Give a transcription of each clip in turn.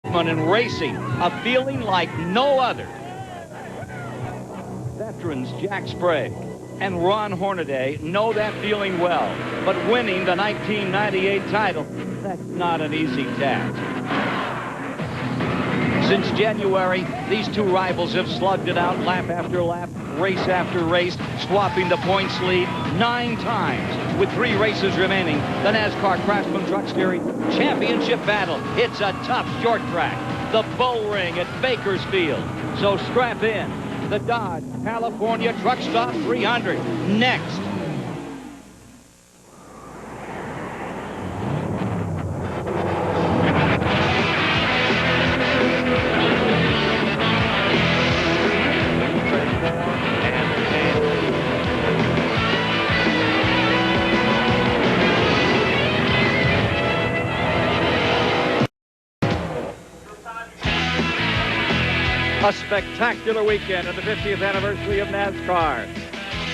And racing, a feeling like no other. Veterans Jack Sprague and Ron Hornaday know that feeling well, but winning the 1998 title, that's not an easy task. Since January, these two rivals have slugged it out lap after lap, race after race, swapping the points lead 9 times. With 3 races remaining, the NASCAR Craftsman Truck Series Championship battle. It's a tough short track. The Bull Ring at Bakesfield. So strap in. The Dodge California Truck Stop 300 next. A spectacular weekend in the 50th anniversary of NASCAR.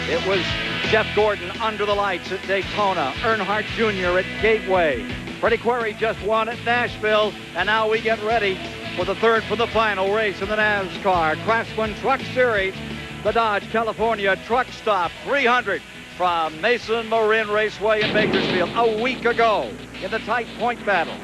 It was Jeff Gordon under the lights at Daytona, Earnhardt Jr. at Gateway. Freddie Query just won at Nashville, and now we get ready for the third from the final race in the NASCAR Craftsman Truck Series, the Dodge California Truck Stop 300 from Mesa and Marin Raceway in Bakersfield a week ago in the tight point battle.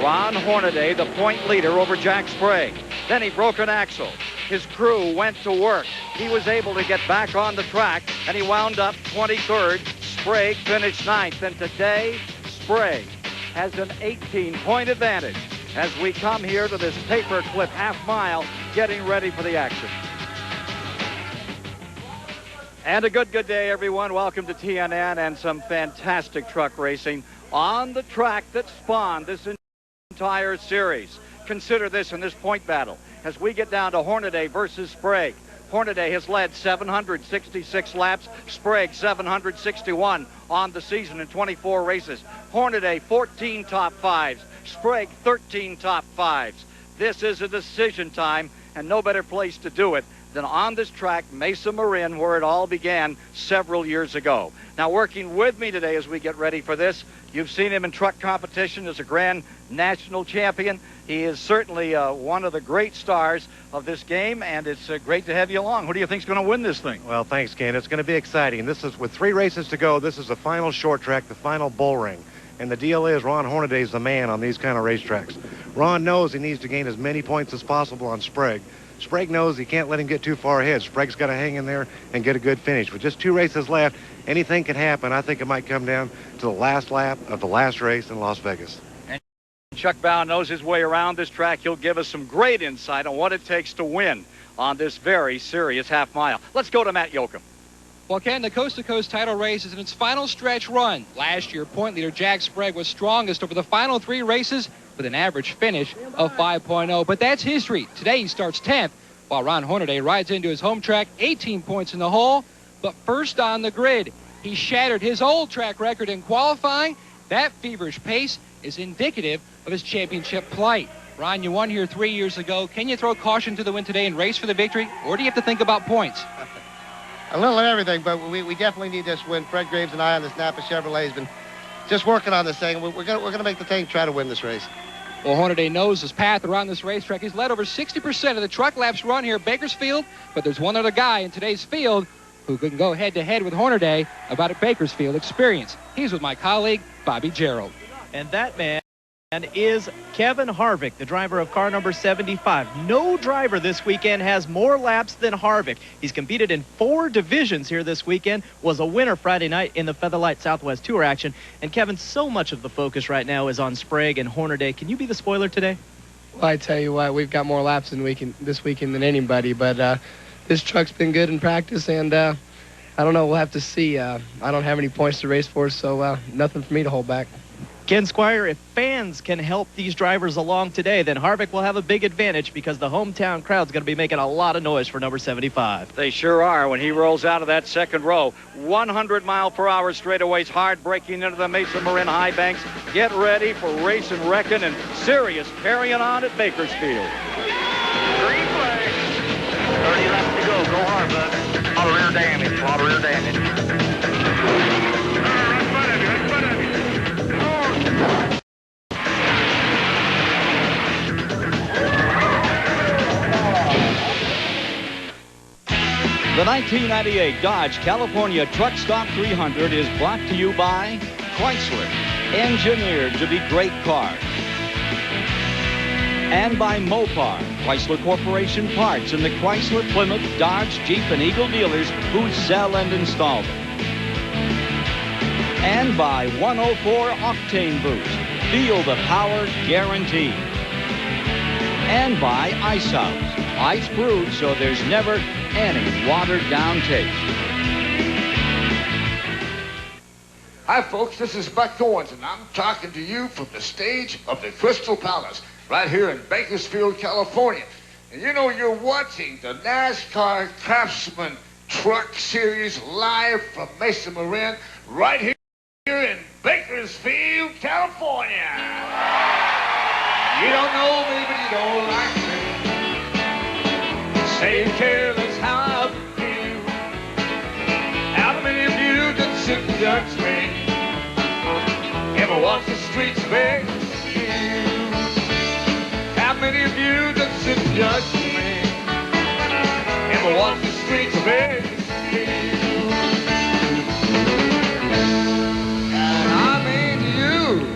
Ron Hornaday, the point leader over Jack Sprague. Then he broke an axle. His crew went to work. He was able to get back on the track, and he wound up 23rd. Sprague finished 9th, and today, Sprague has an 18-point advantage as we come here to this paperclip half mile, getting ready for the action. And a good day, everyone. Welcome to TNN and some fantastic truck racing on the track that spawned this entire series. Consider this in this point battle as we get down to Hornaday versus Sprague. Hornaday has led 766 laps, Sprague 761 on the season in 24 races. Hornaday 14 top 5s, Sprague 13 top 5s. This is a decision time, and no better place to do it than on this track, Mesa Marin, where it all began several years ago. Now, working with me today as we get ready for this, you've seen him in truck competition as a Grand National Champion. He is certainly one of the great stars of this game, and it's great to have you along. Who do you think is going to win this thing? Well, thanks, Ken. It's going to be exciting. This is with 3 races to go. This is the final short track, the final bull ring. And the deal is Ron Hornaday's the man on these kind of racetracks. Ron knows he needs to gain as many points as possible on Sprague. Sprague knows he can't let him get too far ahead. Sprague's got to hang in there and get a good finish. With just 2 races left, anything can happen. I think it might come down to the last lap of the last race in Las Vegas. And Chuck Bow knows his way around this track. He'll give us some great insight on what it takes to win on this very serious half mile. Let's go to Matt Yoakum. Well, Ken, the coast-to-coast title race is in its final stretch run. Last year, point leader Jack Sprague was strongest over the final 3 races with an average finish of 5.0. But that's history. Today he starts 10th, while Ron Hornaday rides into his home track, 18 points in the hole, but first on the grid. He shattered his old track record in qualifying. That feverish pace is indicative of his championship plight. Ron, you won here 3 years ago. Can you throw caution to the wind today and race for the victory, or do you have to think about points? A little of everything, but we definitely need this win. Fred Graves and I on this Napa Chevrolet has been just working on this thing. We're gonna make the thing try to win this race. Well, Hornaday knows his path around this racetrack. He's led over 60% of the truck laps run here at Bakersfield, but there's one other guy in today's field who can go head-to-head with Hornaday about a Bakersfield experience. He's with my colleague, Bobby Gerald. And that man is Kevin Harvick, the driver of car number 75. No driver this weekend has more laps than Harvick. He's competed in 4 divisions here this weekend, was a winner Friday night in the Featherlight Southwest Tour action. And Kevin, so much of the focus right now is on Sprague and Hornaday. Can you be the spoiler today? Well, I tell you what, we've got more laps this weekend than anybody, but this truck's been good in practice, and I don't know, we'll have to see. I don't have any points to race for, so nothing for me to hold back. Ken Squire, if fans can help these drivers along today, then Harvick will have a big advantage because the hometown crowd's going to be making a lot of noise for number 75. They sure are when he rolls out of that second row. 100-mile-per-hour straightaways, hard braking into the Mesa Marin high banks. Get ready for racing, wrecking, and serious carrying on at Bakersfield. Green flag. 30 laps to go. Go hard, bud. A lot of rear damage. A lot of rear damage. The 1998 Dodge California Truck Stop 300 is brought to you by Chrysler, engineered to be great cars. And by Mopar, Chrysler Corporation parts and the Chrysler, Plymouth, Dodge, Jeep, and Eagle dealers who sell and install them. And by 104 Octane Boost, feel the power guaranteed. And by Ice House, ice brewed so there's never any watered down taste. Hi folks, this is Buck Owens and I'm talking to you from the stage of the Crystal Palace right here in Bakesfield, California. And you know you're watching the NASCAR Craftsman Truck Series live from Mesa, Marin right here in Bakersfield, California. You don't know me, but you don't like me. Say careless how I feel. How many of you that sit and judge me ever walk the streets of Bakersfield? How many of you that sit and judge me ever walk the streets of Bakersfield? And I mean you.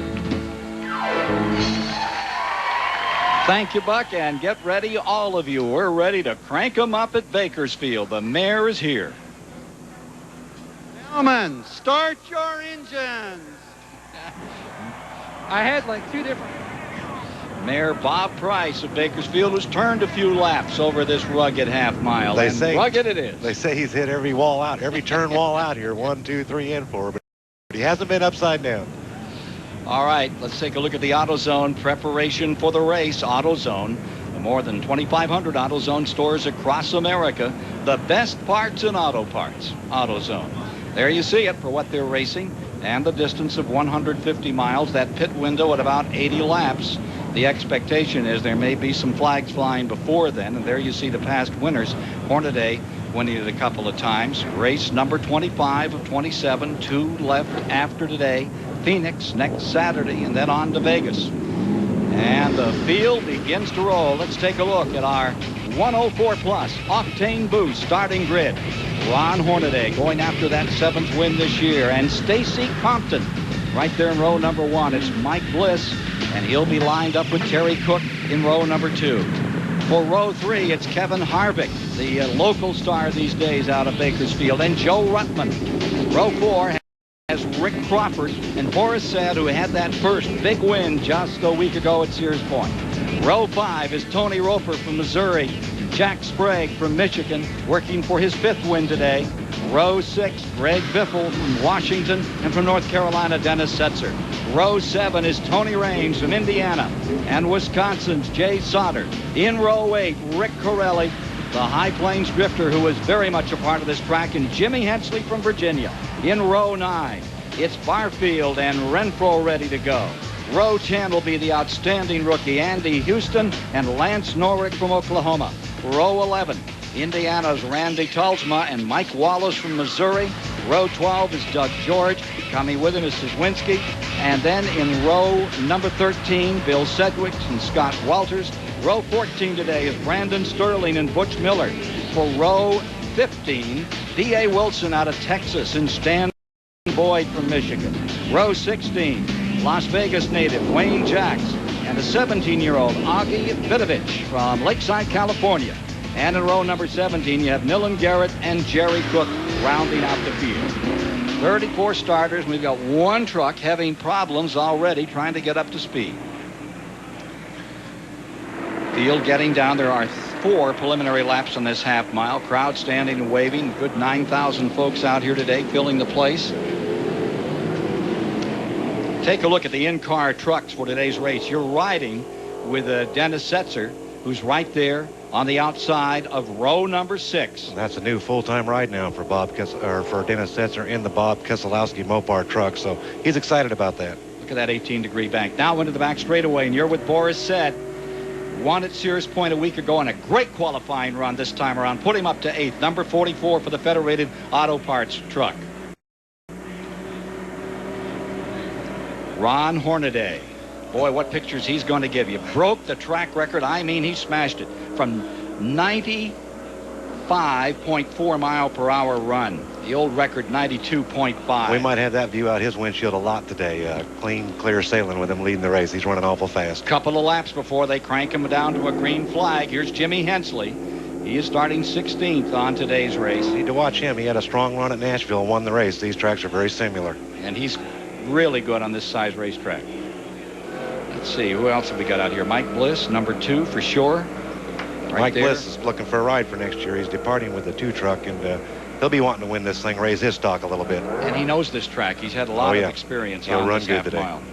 Thank you, Buck, and get ready, all of you. We're ready to crank 'em up at Bakersfield. The mayor is here. Gentlemen, start your engines. I had like two different... Mayor Bob Price of Bakersfield has turned a few laps over this rugged half mile. They and say rugged it is. They say he's hit every wall out, every turn wall out here, 1, 2, 3, and 4, but he hasn't been upside down. All right, let's take a look at the AutoZone preparation for the race. AutoZone, the more than 2,500 AutoZone stores across America. The best parts in auto parts. AutoZone. There you see it for what they're racing and the distance of 150 miles. That pit window at about 80 laps. The expectation is there may be some flags flying before then, and there you see the past winners. Hornaday winning it a couple of times. Race number 25 of 27, 2 left after today. Phoenix next Saturday, and then on to Vegas. And the field begins to roll. Let's take a look at our 104 plus Octane Boost starting grid. Ron Hornaday going after that 7th win this year, and Stacy Compton right there in row number 1. It's Mike Bliss, and he'll be lined up with Terry Cook in row number 2. For row 3, it's Kevin Harvick, the local star these days out of Bakersfield, and Joe Ruttman. Row 4 has Rick Crawford and Boris Said, who had that first big win just a week ago at Sears Point. Row 5 is Tony Roper from Missouri, Jack Sprague from Michigan, working for his 5th win today. Row 6, Greg Biffle from Washington, and from North Carolina, Dennis Setzer. Row 7 is Tony Raines from Indiana, and Wisconsin's Jay Sauter. In row 8, Rick Corelli, the High Plains drifter who was very much a part of this track, and Jimmy Hensley from Virginia. In row 9, it's Barfield and Renfro ready to go. Row 10 will be the outstanding rookie Andy Houston and Lance Norrick from Oklahoma. Row 11, Indiana's Randy Talsma and Mike Wallace from Missouri. Row 12 is Doug George. Coming with him is Szwinski. And then in row number 13, Bill Sedgwick and Scott Walters. Row 14 today is Brandon Sterling and Butch Miller. For row 15, D.A. Wilson out of Texas and Stan Boyd from Michigan. Row 16, Las Vegas native Wayne Jacks and a 17-year-old Augie Vidovich from Lakeside, California. And in row number 17, you have Millen Garrett and Jerry Cook rounding out the field. 34 starters, and we've got one truck having problems already trying to get up to speed. Field getting down. There are 4 preliminary laps on this half mile. Crowd standing and waving. Good 9,000 folks out here today filling the place. Take a look at the in-car trucks for today's race. You're riding with Dennis Setzer, who's right there on the outside of row number 6. That's a new full-time ride now for for Dennis Setzer in the Bob Keselowski Mopar truck, so he's excited about that. Look at that 18-degree bank. Now into the back straightaway, and you're with Boris Said. Won at Sears Point a week ago, and a great qualifying run this time around. Put him up to 8th, number 44 for the Federated Auto Parts truck. Ron Hornaday. Boy, what pictures he's going to give you. Broke the track record. I mean, he smashed it. From 90 95.4 mile per hour run. The old record 92.5. We might have that view out his windshield a lot today. Clean, clear sailing with him leading the race. He's running awful fast. Couple of laps before they crank him down to a green flag. Here's Jimmy Hensley. He is starting 16th on today's race. You need to watch him. He had a strong run at Nashville and won the race. These tracks are very similar. And he's really good on this size racetrack. Let's see, who else have we got out here? Mike Bliss, number 2 for sure. Mike Bliss is looking for a ride for next year. He's departing with the 2 truck, and he'll be wanting to win this thing, raise his stock a little bit. And he knows this track. He's had a lot of experience He'll on run this good half today. mile.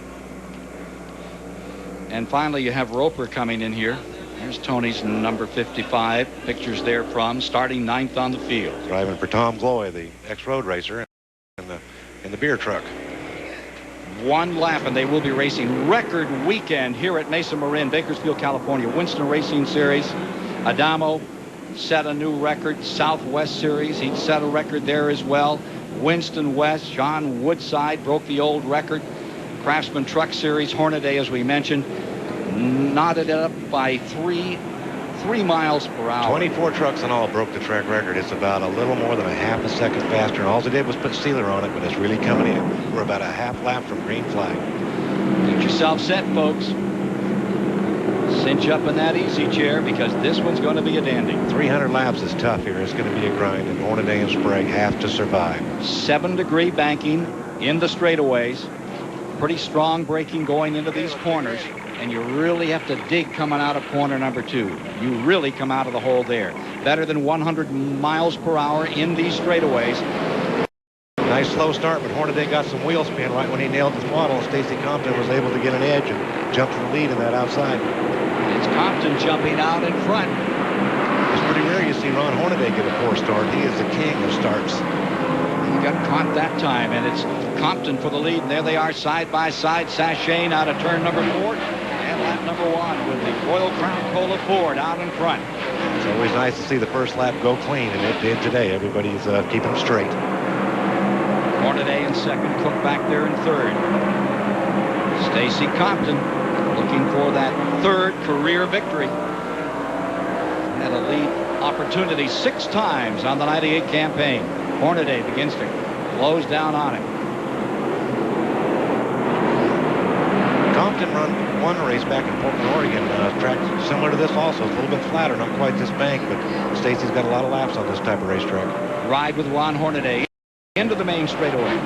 And finally, you have Roper coming in here. There's Tony's number 55. Pictures there from starting 9th on the field. Driving for Tom Gloy, the ex-road racer, in the beer truck. One lap, and they will be racing record weekend here at Mesa Marin, Bakersfield, California. Winston Racing Series. Adamo set a new record. Southwest Series, he set a record there as well. Winston West, John Woodside broke the old record. Craftsman Truck Series, Hornaday, as we mentioned, knotted it up by 3 miles per hour. 24 trucks in all broke the track record. It's about a little more than a half a second faster, and all they did was put sealer on it, but it's really coming in. We're about a half lap from green flag. Get yourself set, folks. Cinch up in that easy chair, because this one's going to be a dandy. 300 laps is tough here. It's going to be a grind, and Hornaday and Sprague have to survive. 7-degree banking in the straightaways. Pretty strong braking going into these corners, and you really have to dig coming out of corner number 2. You really come out of the hole there. Better than 100 miles per hour in these straightaways. Nice slow start, but Hornaday got some wheel spin right when he nailed the throttle. Stacy Compton was able to get an edge and jump to the lead in that outside. It's Compton jumping out in front. It's pretty rare you see Ron Hornaday get a 4 start. He is the king of starts. He got caught that time, and it's Compton for the lead. And there they are side by side, sashaying out of turn number 4 and lap number 1 with the Royal Crown Cola Ford out in front. It's always nice to see the first lap go clean, and it did today. Everybody's keeping them straight. Hornaday in second, Cook back there in third. Stacy Compton looking for that 3rd career victory. Had a lead opportunity 6 times on the 98 campaign. Hornaday begins to close down on him. Compton won a race back in Portland, Oregon. Track similar to this also. It's a little bit flatter, not quite this bank, but Stacy's got a lot of laps on this type of racetrack. Ride with Ron Hornaday into the main straightaway.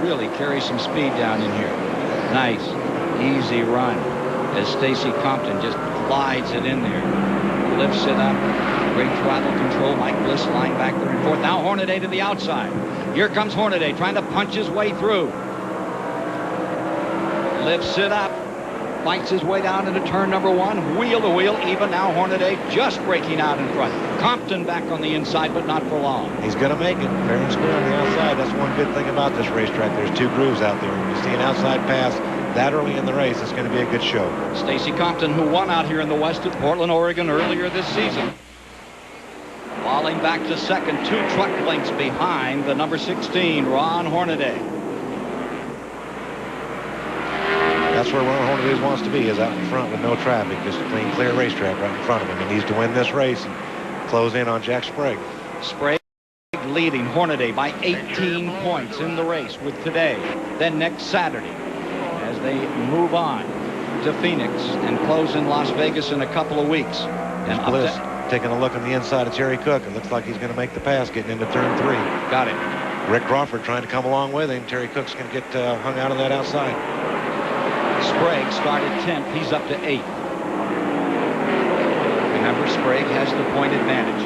Really carries some speed down in here. Nice, easy run as Stacy Compton just glides it in there. Lifts it up. Great throttle control. Mike Bliss lying back there in fourth. Now Hornaday to the outside. Here comes Hornaday trying to punch his way through. Lifts it up. Fights his way down into turn number 1. Wheel to wheel. Even now Hornaday just breaking out in front. Compton back on the inside, but not for long. He's going to make it. Fair and square on the outside. That's one good thing about this racetrack. There's 2 grooves out there. When you see an outside pass that early in the race, it's going to be a good show. Stacy Compton, who won out here in the West at Portland, Oregon earlier this season. Falling back to second, 2 truck lengths behind the number 16, Ron Hornaday. That's where Ron Hornaday wants to be, is out in front with no traffic. Just a clean, clear racetrack right in front of him. He needs to win this race and close in on Jack Sprague. Sprague leading Hornaday by 18 points in the race with today. Then next Saturday, as they move on to Phoenix and close in Las Vegas in a couple of weeks. And Bliss taking a look on the inside of Terry Cook. It looks like he's going to make the pass getting into turn 3. Got it. Rick Crawford trying to come along with him. Terry Cook's going to get hung out on that outside. Sprague started 10th. He's up to 8th. Remember, Sprague has the point advantage.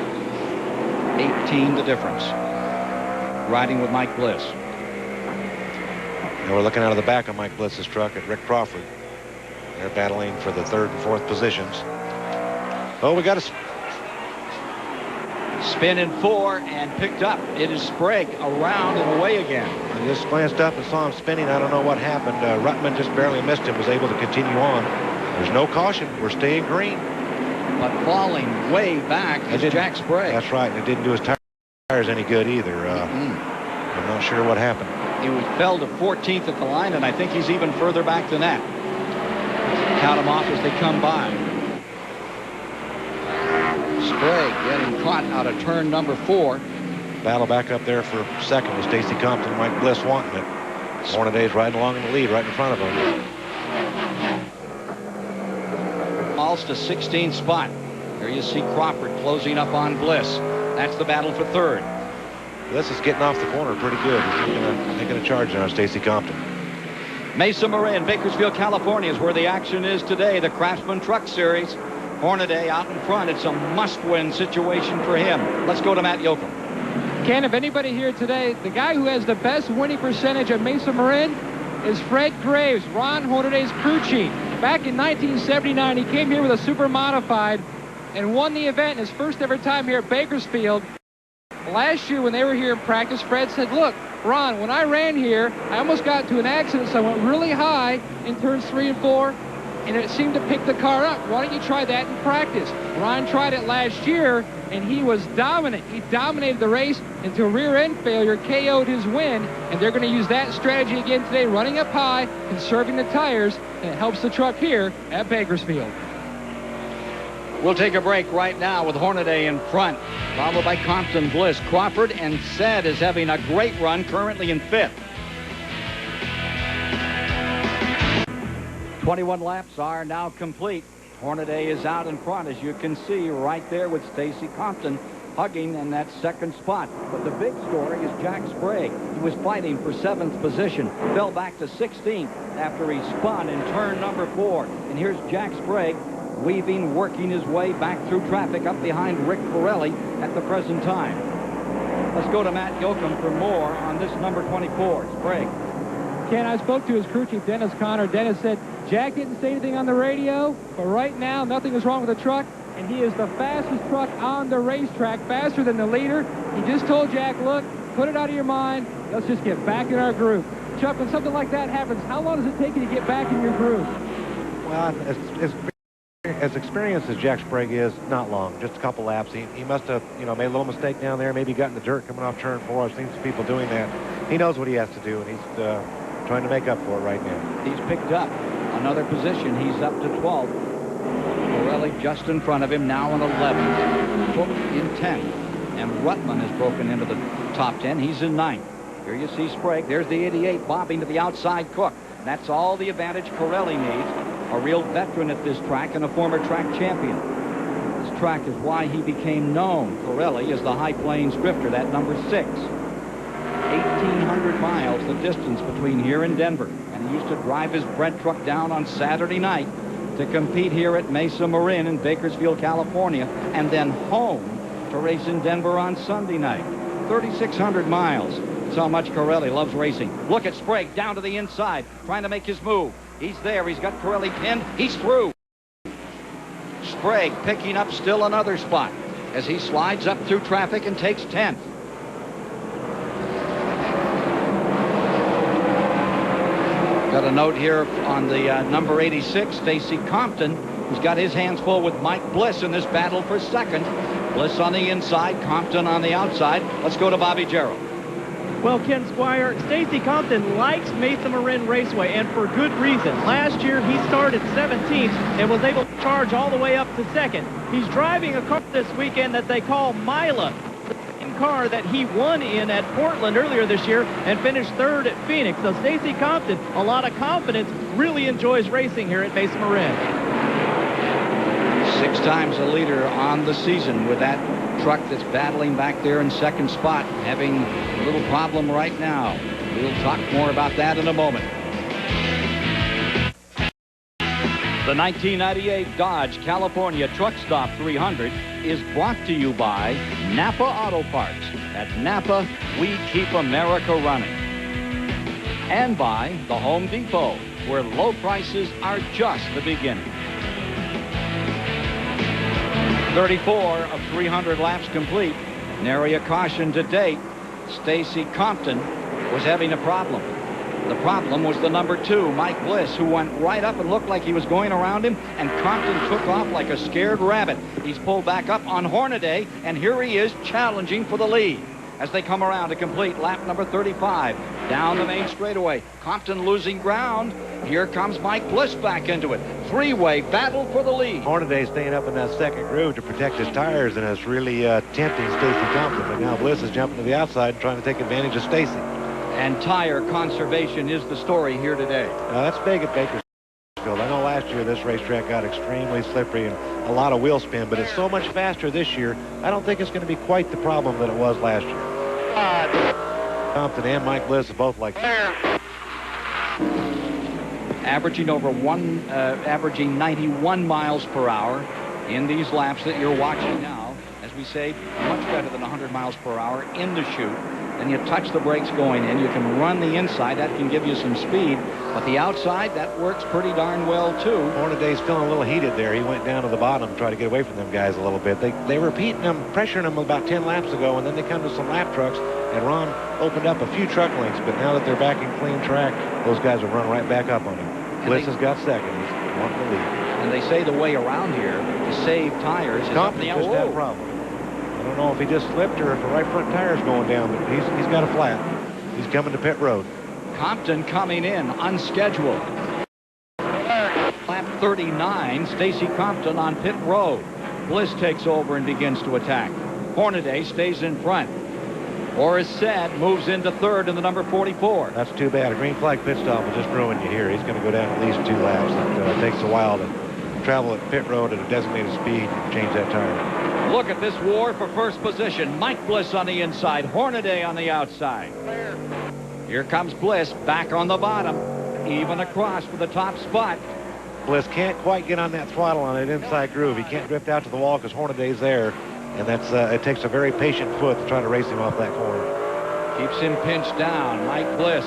18 the difference. Riding with Mike Bliss. And we're looking out of the back of Mike Bliss's truck at Rick Crawford. They're battling for the 3rd and 4th positions. Oh, we got a spin in 4 and picked up. It is Sprague around and away again. I just glanced up and saw him spinning. I don't know what happened. Ruttman just barely missed him, was able to continue on. There's no caution. We're staying green. But falling way back is Jack Sprague. That's right. And it didn't do his tires any good either. I'm not sure what happened. He fell to 14th at the line, and I think he's even further back than that. Count them off as they come by. Sprague getting caught out of turn number 4. Battle back up there for second with Stacy Compton and Mike Bliss wanting it. Hornaday's riding along in the lead right in front of him. Almost a 16th spot. Here you see Crawford closing up on Bliss. That's the battle for third. Bliss is getting off the corner pretty good. He's making a charge on Stacy Compton. Mesa, Marin, Bakersfield, California is where the action is today. The Craftsman Truck Series. Hornaday out in front. It's a must-win situation for him. Let's go to Matt Yoakum. Ken, if anybody here today, the guy who has the best winning percentage at Mesa Marin is Fred Graves, Ron Hornaday's crew chief. Back in 1979, he came here with a super modified and won the event his first ever time here at Bakersfield. Last year when they were here in practice, Fred said, look, Ron, when I ran here, I almost got into an accident, so I went really high in turns 3 and 4, and it seemed to pick the car up. Why don't you try that in practice? Ron tried it last year, and he was dominant. He dominated the race until rear-end failure KO'd his win, and they're going to use that strategy again today, running up high, conserving the tires, and it helps the truck here at Bakersfield. We'll take a break right now with Hornaday in front, followed by Compton, Bliss. Crawford and Said is having a great run, currently in 5th. 21 laps are now complete. Hornaday is out in front, as you can see, right there with Stacy Compton hugging in that second spot. But the big story is Jack Sprague. He was fighting for 7th position, fell back to 16th after he spun in turn number 4. And here's Jack Sprague weaving, working his way back through traffic up behind Rick Pirelli at the present time. Let's go to Matt Yoakum for more on this number 24, Sprague. Ken, I spoke to his crew chief, Dennis Connor. Dennis said Jack didn't say anything on the radio, but right now nothing is wrong with the truck, and he is the fastest truck on the racetrack, faster than the leader. He just told Jack, look, put it out of your mind. Let's just get back in our groove. Chuck, when something like that happens, how long does it take you to get back in your groove? Well, as experienced as Jack Sprague is, not long, just a couple laps. He must have, made a little mistake down there, maybe got in the dirt coming off turn 4. I've seen some people doing that. He knows what he has to do, and he's trying to make up for it right now. He's picked up another position. He's up to 12th. Pirelli just in front of him, now in 11th. Cook in 10th. And Rutman has broken into the top 10. He's in 9th. Here you see Sprague. There's the 88 bobbing to the outside Cook. That's all the advantage Pirelli needs. A real veteran at this track and a former track champion. This track is why he became known, Pirelli, as the High Plains Drifter, that number 6. 1,800 miles the distance between here and Denver. And he used to drive his bread truck down on Saturday night to compete here at Mesa Marin in Bakersfield, California, and then home to race in Denver on Sunday night. 3,600 miles. That's how much Pirelli loves racing. Look at Sprague down to the inside, trying to make his move. He's there. He's got Pirelli pinned. He's through. Sprague picking up still another spot as he slides up through traffic and takes 10th. Got a note here on the number 86, Stacy Compton. He's got his hands full with Mike Bliss in this battle for second. Bliss on the inside, Compton on the outside. Let's go to Bobby Jarrell. Well, Ken Squire, Stacy Compton likes Mesa Marin Raceway, and for good reason. Last year, he started 17th and was able to charge all the way up to second. He's driving a car this weekend that they call Mila, the same car that he won in at Portland earlier this year and finished 3rd at Phoenix. So Stacy Compton, a lot of confidence, really enjoys racing here at Mesa Marin. 6 times a leader on the season with that truck that's battling back there in second spot, having a little problem right now. We'll talk more about that in a moment. The 1998 Dodge California Truck Stop 300 is brought to you by Napa Auto Parts. At Napa, we keep America running. And by the Home Depot, where low prices are just the beginning. 34 of 300 laps complete. An area caution to date. Stacy Compton was having a problem. The problem was the number 2, Mike Bliss, who went right up and looked like he was going around him, and Compton took off like a scared rabbit. He's pulled back up on Hornaday, and here he is challenging for the lead as they come around to complete lap number 35. Down the main straightaway, Compton losing ground. Here comes Mike Bliss back into it. three-way battle for the lead. Hornaday staying up in that second groove to protect his tires, and it's really tempting Stacy Compton. But now Bliss is jumping to the outside and trying to take advantage of Stacy. And tire conservation is the story here today. That's big at Bakesfield. I know last year this racetrack got extremely slippery and a lot of wheel spin, but it's so much faster this year, I don't think it's going to be quite the problem that it was last year. Compton and Mike Bliss are both like that. Averaging averaging 91 miles per hour in these laps that you're watching now. As we say, much better than 100 miles per hour in the chute. Then you touch the brakes going in. You can run the inside. That can give you some speed. But the outside, that works pretty darn well, too. Hornaday's feeling a little heated there. He went down to the bottom to try to get away from them guys a little bit. They were repeating them, pressuring them about 10 laps ago, and then they come to some lap trucks, and Ron opened up a few truck lengths. But now that they're back in clean track, those guys will run right back up on him. Bliss has got second. He's wanting to lead. And they say the way around here to save tires is up the just had a problem. I don't know if he just slipped or if the right front tire's going down, but he's got a flat. He's coming to pit road. Compton coming in unscheduled. Lap 39, Stacy Compton on pit road. Bliss takes over and begins to attack. Hornaday stays in front. Boris said moves into third in the number 44. That's too bad. A green flag pit stop will just ruin you here. He's going to go down at least 2 laps. It takes a while to travel at pit road at a designated speed and change that tire. Look at this war for first position. Mike Bliss on the inside, Hornaday on the outside. Here comes Bliss back on the bottom, even across for the top spot. Bliss can't quite get on that throttle on that inside groove. He can't drift out to the wall because Hornaday's there. And that's it takes a very patient foot to try to race him off that corner. Keeps him pinched down. Mike Bliss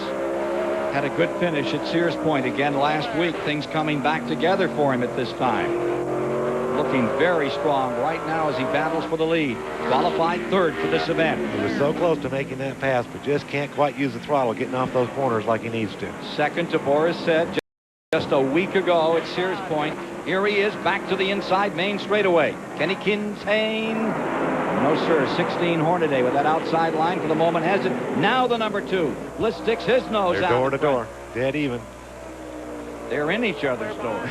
had a good finish at Sears Point again last week. Things coming back together for him at this time. Looking very strong right now as he battles for the lead. Qualified third for this event. He was so close to making that pass, but just can't quite use the throttle getting off those corners like he needs to. Second to Boris said just a week ago at Sears Point. Here he is back to the inside main straightaway. Can he contain? No, sir. 16 Hornaday with that outside line for the moment has it. Now the number 2. Bliss sticks his nose They're out. door to door. Dead even. They're in each other's doors.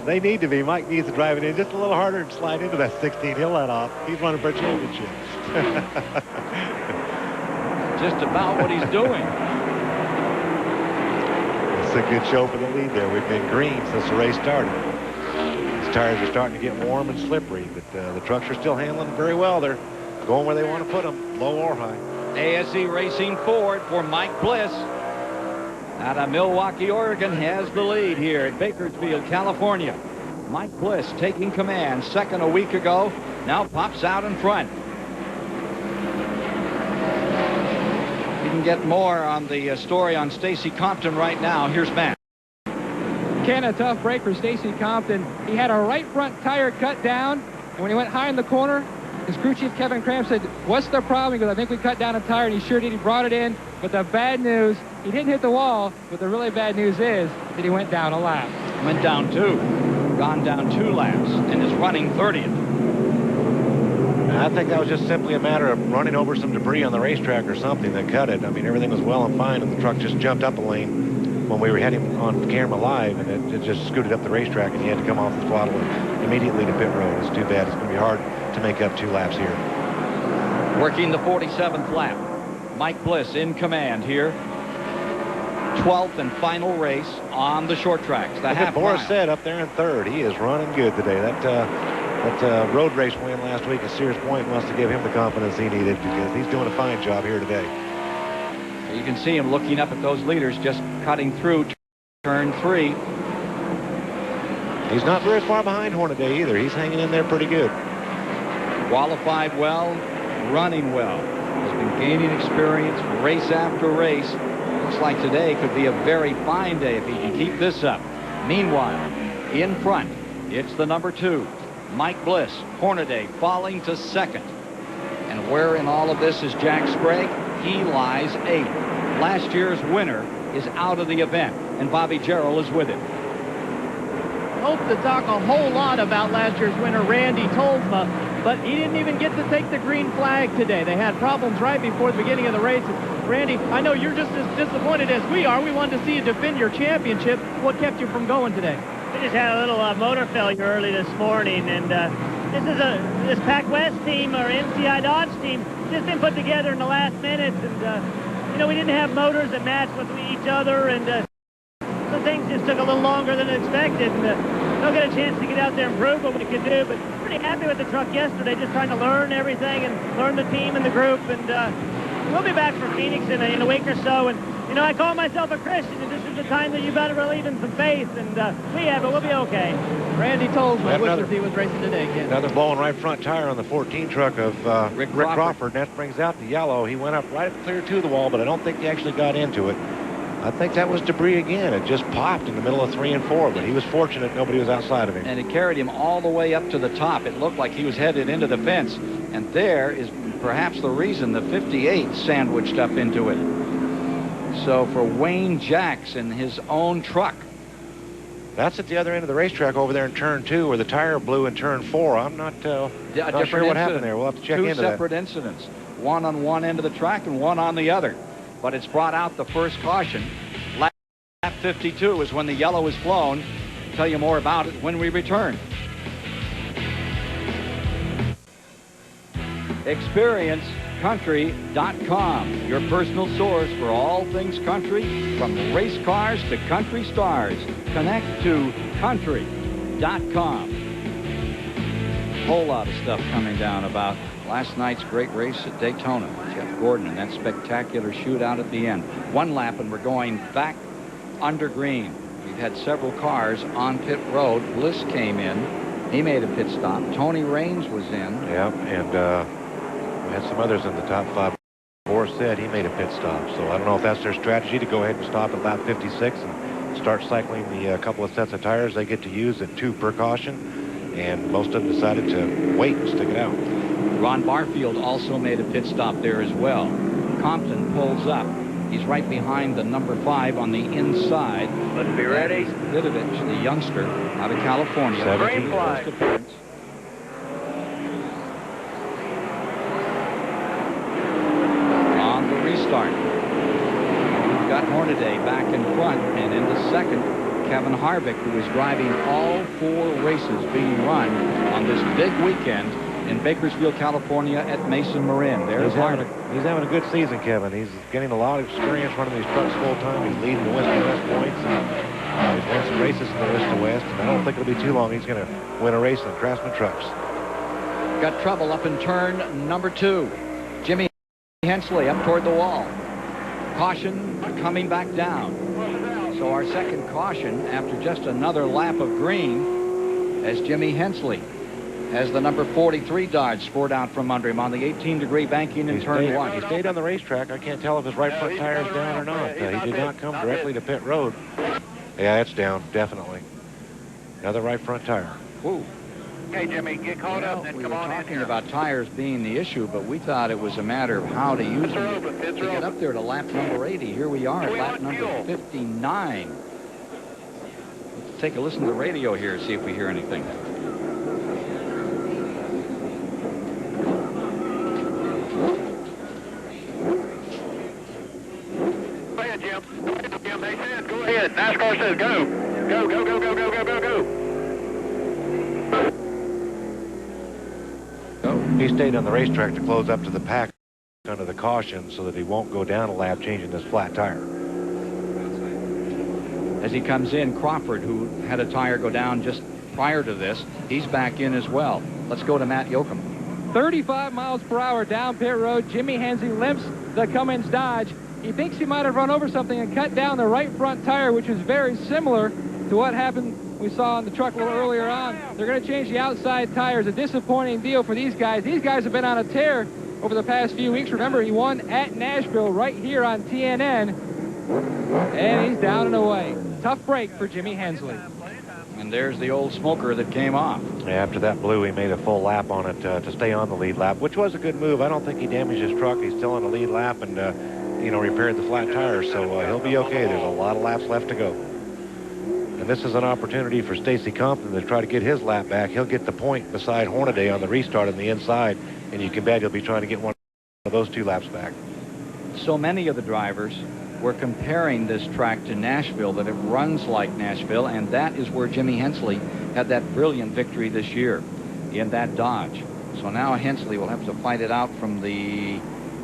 They need to be. Mike needs to drive it in just a little harder and slide into that 16. He'll let off. He's running for a championship. Just about what he's doing. It's a good show for the lead there. We've been green since the race started. These tires are starting to get warm and slippery, but the trucks are still handling very well. They're going where they want to put them, low or high. ASE Racing Ford for Mike Bliss out of Milwaukee, Oregon has the lead here at Bakersfield, California. Mike Bliss taking command, second a week ago, now pops out in front. You can get more on the story on Stacy Compton right now. Here's Matt. Ken, a tough break for Stacy Compton. He had a right front tire cut down, and when he went high in the corner, his crew chief Kevin Cramp said, "What's the problem?" He goes, "I think we cut down a tire," and he sure did. He brought it in, but the bad news, he didn't hit the wall, but the really bad news is that he went down a lap. Went down 2. Gone down 2 laps and is running 30th. I think that was just simply a matter of running over some debris on the racetrack or something that cut it. I mean, everything was well and fine, and the truck just jumped up a lane when we had him on camera live, and it just scooted up the racetrack, and he had to come off the throttle immediately to pit road. It's too bad. It's going to be hard to make up 2 laps here. Working the 47th lap. Mike Bliss in command here. 12th and final race on the short tracks. The half Boris mile. said up there in third. He is running good today. That road race win last week at Sears Point must have given him the confidence he needed, because he's doing a fine job here today. You can see him looking up at those leaders, just cutting through turn 3. He's not very far behind Hornaday either. He's hanging in there pretty good. Qualified well, running well. Has been gaining experience race after race. Looks like today could be a very fine day if he can keep this up. Meanwhile, in front, it's the number 2, Mike Bliss. Hornaday falling to second. And where in all of this is Jack Sprague? He lies 8th. Last year's winner is out of the event, and Bobby Jarrell is with him. Hope to talk a whole lot about last year's winner, Randy Tolzma, but he didn't even get to take the green flag today. They had problems right before the beginning of the race. Randy, I know you're just as disappointed as we are. We wanted to see you defend your championship. What kept you from going today? We just had a little motor failure early this morning, and this Pac West team or NCI Dodge team just been put together in the last minutes, and you know, we didn't have motors that matched with each other, and so things just took a little longer than expected. And don't get a chance to get out there and prove what we could do, but pretty happy with the truck yesterday, just trying to learn everything and learn the team and the group, and we'll be back for Phoenix in a week or so. And you know, I call myself a Christian, and this is the time that you better believe in some faith, and we have it. We'll be okay. Randy Tolzma wishes he was racing today again. Another blowing right front tire on the 14 truck of Rick Crawford. And that brings out the yellow. He went up right clear to the wall, but I don't think he actually got into it. I think that was debris again. It just popped in the middle of 3 and 4, but he was fortunate nobody was outside of him. And it carried him all the way up to the top. It looked like he was headed into the fence. And there is perhaps the reason the 58 sandwiched up into it. So for Wayne Jacks in his own truck. That's at the other end of the racetrack over there in turn 2 where the tire blew in turn 4. I'm not sure what happened there. We'll have to check into that. Two separate incidents. One on one end of the track and one on the other. But it's brought out the first caution. Lap 52 is when the yellow is flown. I'll tell you more about it when we return. ExperienceCountry.com, your personal source for all things country, from race cars to country stars. Connect to country.com. Whole lot of stuff coming down about last night's great race at Daytona. Jeff Gordon and that spectacular shootout at the end. One lap and we're going back under green. We've had several cars on pit road. Bliss came in. He made a pit stop. Tony Raines was in. Yeah, and we had some others in the top 5. Boris said he made a pit stop. So I don't know if that's their strategy to go ahead and stop at lap 56 and start cycling the couple of sets of tires they get to use at 2 per caution. And most of them decided to wait and stick it out. Ron Barfield also made a pit stop there as well. Compton pulls up. He's right behind the number 5 on the inside. Let's be ready. Vidovich, the youngster out of California. Green flag. On the restart. We've got Hornaday back in front, and in the second, Kevin Harvick, who is driving all 4 races being run on this big weekend in Bakersfield, California at Mesa Marin. There's Harvick. He's having a good season, Kevin. He's getting a lot of experience running these trucks full time. He's leading the West to West points. And he's won some races in the West to West. And I don't think it'll be too long. He's going to win a race in Craftsman trucks. Got trouble up in turn number 2. Jimmy Hensley up toward the wall. Caution coming back down. So our second caution after just another lap of green as Jimmy Hensley has the number 43 Dodge poured out from under him on the 18-degree banking in turn 1. He stayed on the racetrack. I can't tell if his right front tire is down or not. He did not come directly to pit road. Yeah, it's down, definitely. Another right front tire. Whoa. Okay, Jimmy, get caught up and we come were on in talking here. about tires being the issue, but we thought it was a matter of how to use them to get up there to lap number 80. Here we are at lap number 59. Let's take a listen to the radio here and see if we hear anything. Go ahead, Jim. Go ahead, Jim. They said go ahead. NASCAR says go. Go, go, go, go, go, go, go, go. He stayed on the racetrack to close up to the pack under the caution so that he won't go down a lap changing this flat tire. As he comes in, Crawford, who had a tire go down just prior to this, he's back in as well. Let's go to Matt Yoakum. 35 miles per hour down pit road. Jimmy Hensley limps the Cummins Dodge. He thinks he might have run over something and cut down the right front tire, which is very similar to what happened we saw on the truck a little earlier on. They're going to change the outside tires. A disappointing deal for these guys. These guys have been on a tear over the past few weeks. Remember, he won at Nashville right here on TNN. And he's down and away. Tough break for Jimmy Hensley. And there's the old smoker that came off. After that blew, he made a full lap on it to stay on the lead lap, which was a good move. I don't think he damaged his truck. He's still on the lead lap and, repaired the flat tires, so he'll be okay. There's a lot of laps left to go. And this is an opportunity for Stacy Compton to try to get his lap back. He'll get the point beside Hornaday on the restart on the inside, and you can bet he'll be trying to get one of those 2 laps back. So many of the drivers we're comparing this track to Nashville, that it runs like Nashville, and that is where Jimmy Hensley had that brilliant victory this year in that Dodge. So now Hensley will have to fight it out from the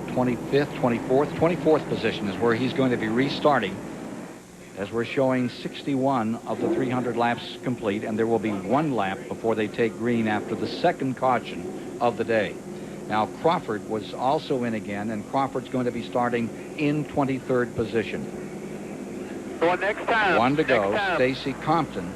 24th position is where he's going to be restarting, as we're showing 61 of the 300 laps complete, and there will be 1 lap before they take green after the second caution of the day. Now Crawford was also in again, and Crawford's going to be starting in 23rd position. Next time. 1 to go. Stacy Compton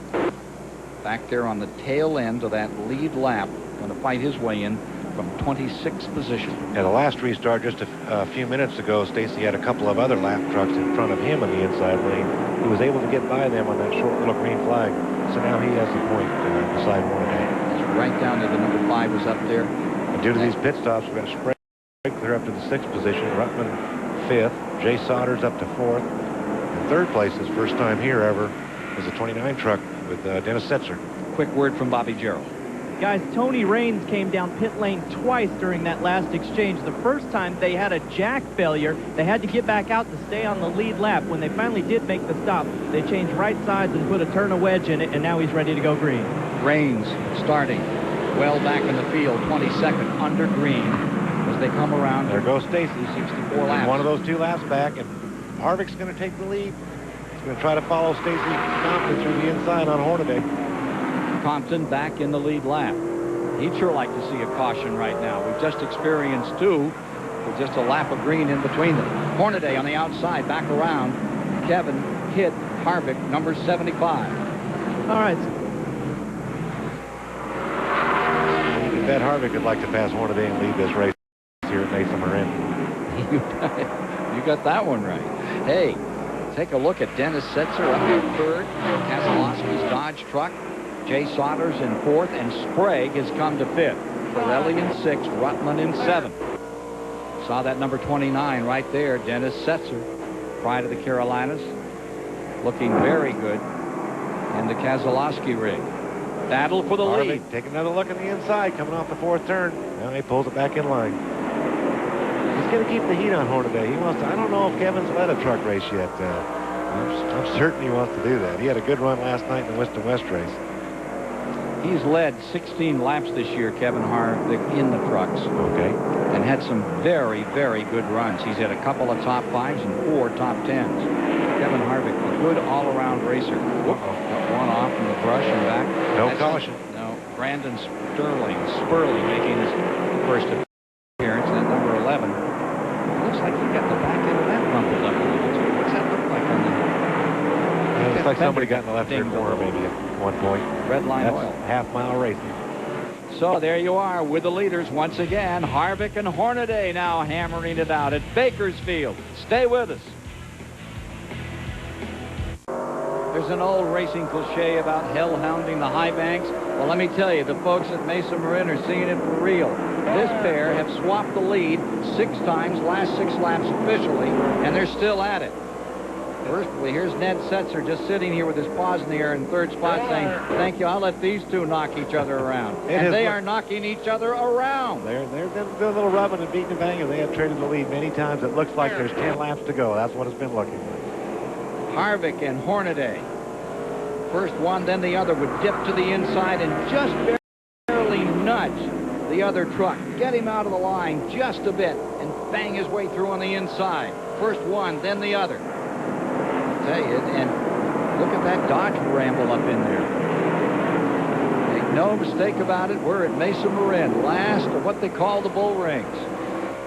back there on the tail end of that lead lap, going to fight his way in from 26th position. At the last restart just a few minutes ago, Stacy had a couple of other lap trucks in front of him in the inside lane. He was able to get by them on that short little green flag, so now he has the point beside Hornaday. It's right down to the number 5 was up there. And due to these pit stops, we've got Sprague clear up to the 6th position, Ruttman 5th, Jay Sodders up to 4th. In 3rd place, his first time here ever, was a 29 truck with Dennis Setzer. Quick word from Bobby Jarrell. Guys, Tony Raines came down pit lane twice during that last exchange. The first time they had a jack failure. They had to get back out to stay on the lead lap. When they finally did make the stop, they changed right sides and put a turn wedge in it, and now he's ready to go green. Raines starting well back in the field, 22nd under green as they come around. There goes Stacy, 64 laps. One of those 2 laps back, and Harvick's going to take the lead. He's going to try to follow Stacy Compton through the inside on Hornaday. Compton back in the lead lap. He'd sure like to see a caution right now. We've just experienced 2 with just a lap of green in between them. Hornaday on the outside, back around. Kevin hit Harvick, number 75. All right. I bet Harvick would like to pass Hornaday and lead this race here at Mesa Marin. You got that one right. Hey, take a look at Dennis Setzer up in 3rd. Keselowski's Dodge truck. Jay Sodders in 4th, and Sprague has come to 5th. Pirelli in 6th, Ruttman in 7th. Saw that number 29 right there, Dennis Setzer, pride of the Carolinas, looking very good in the Keselowski rig. Battle for the lead. Take another look at the inside, coming off the 4th turn. Now he pulls it back in line. He's going to keep the heat on Hornaday. He wants to, I don't know if Kevin's led a truck race yet. I'm certain he wants to do that. He had a good run last night in the West to West race. He's led 16 laps this year, Kevin Harvick, in the trucks. Okay. And had some very, very good runs. He's had a couple of top 5s and 4 top 10s. Kevin Harvick, a good all-around racer. Got one off from the brush and back. No caution. No. Brandon Spurley making his first appearance. That number 11. Looks like he got the back end of that rumpled up a little too. What's that look like on the... It looks like somebody got in the left rear corner maybe at one point. Red line That's oil. Half-mile racing. So there you are with the leaders once again. Harvick and Hornaday now hammering it out at Bakersfield. Stay with us. There's an old racing cliche about hell-hounding the high banks. Well, let me tell you, the folks at Mesa Marin are seeing it for real. This pair have swapped the lead 6 times, last 6 laps officially, and they're still at it. First, here's Ned Setzer just sitting here with his paws in the air in 3rd spot saying, thank you, I'll let these 2 knock each other around. And they are knocking each other around. They're doing a little rubbing and beating and banging. They have traded the lead many times. It looks like there's 10 laps to go. That's what it's been looking like. Harvick and Hornaday. First one, then the other would dip to the inside and just barely nudge the other truck. Get him out of the line just a bit and bang his way through on the inside. First one, then the other. Tell you, and look at that Dodge ramble up in there. Make no mistake about it, we're at Mesa Marin, last of what they call the bull rings.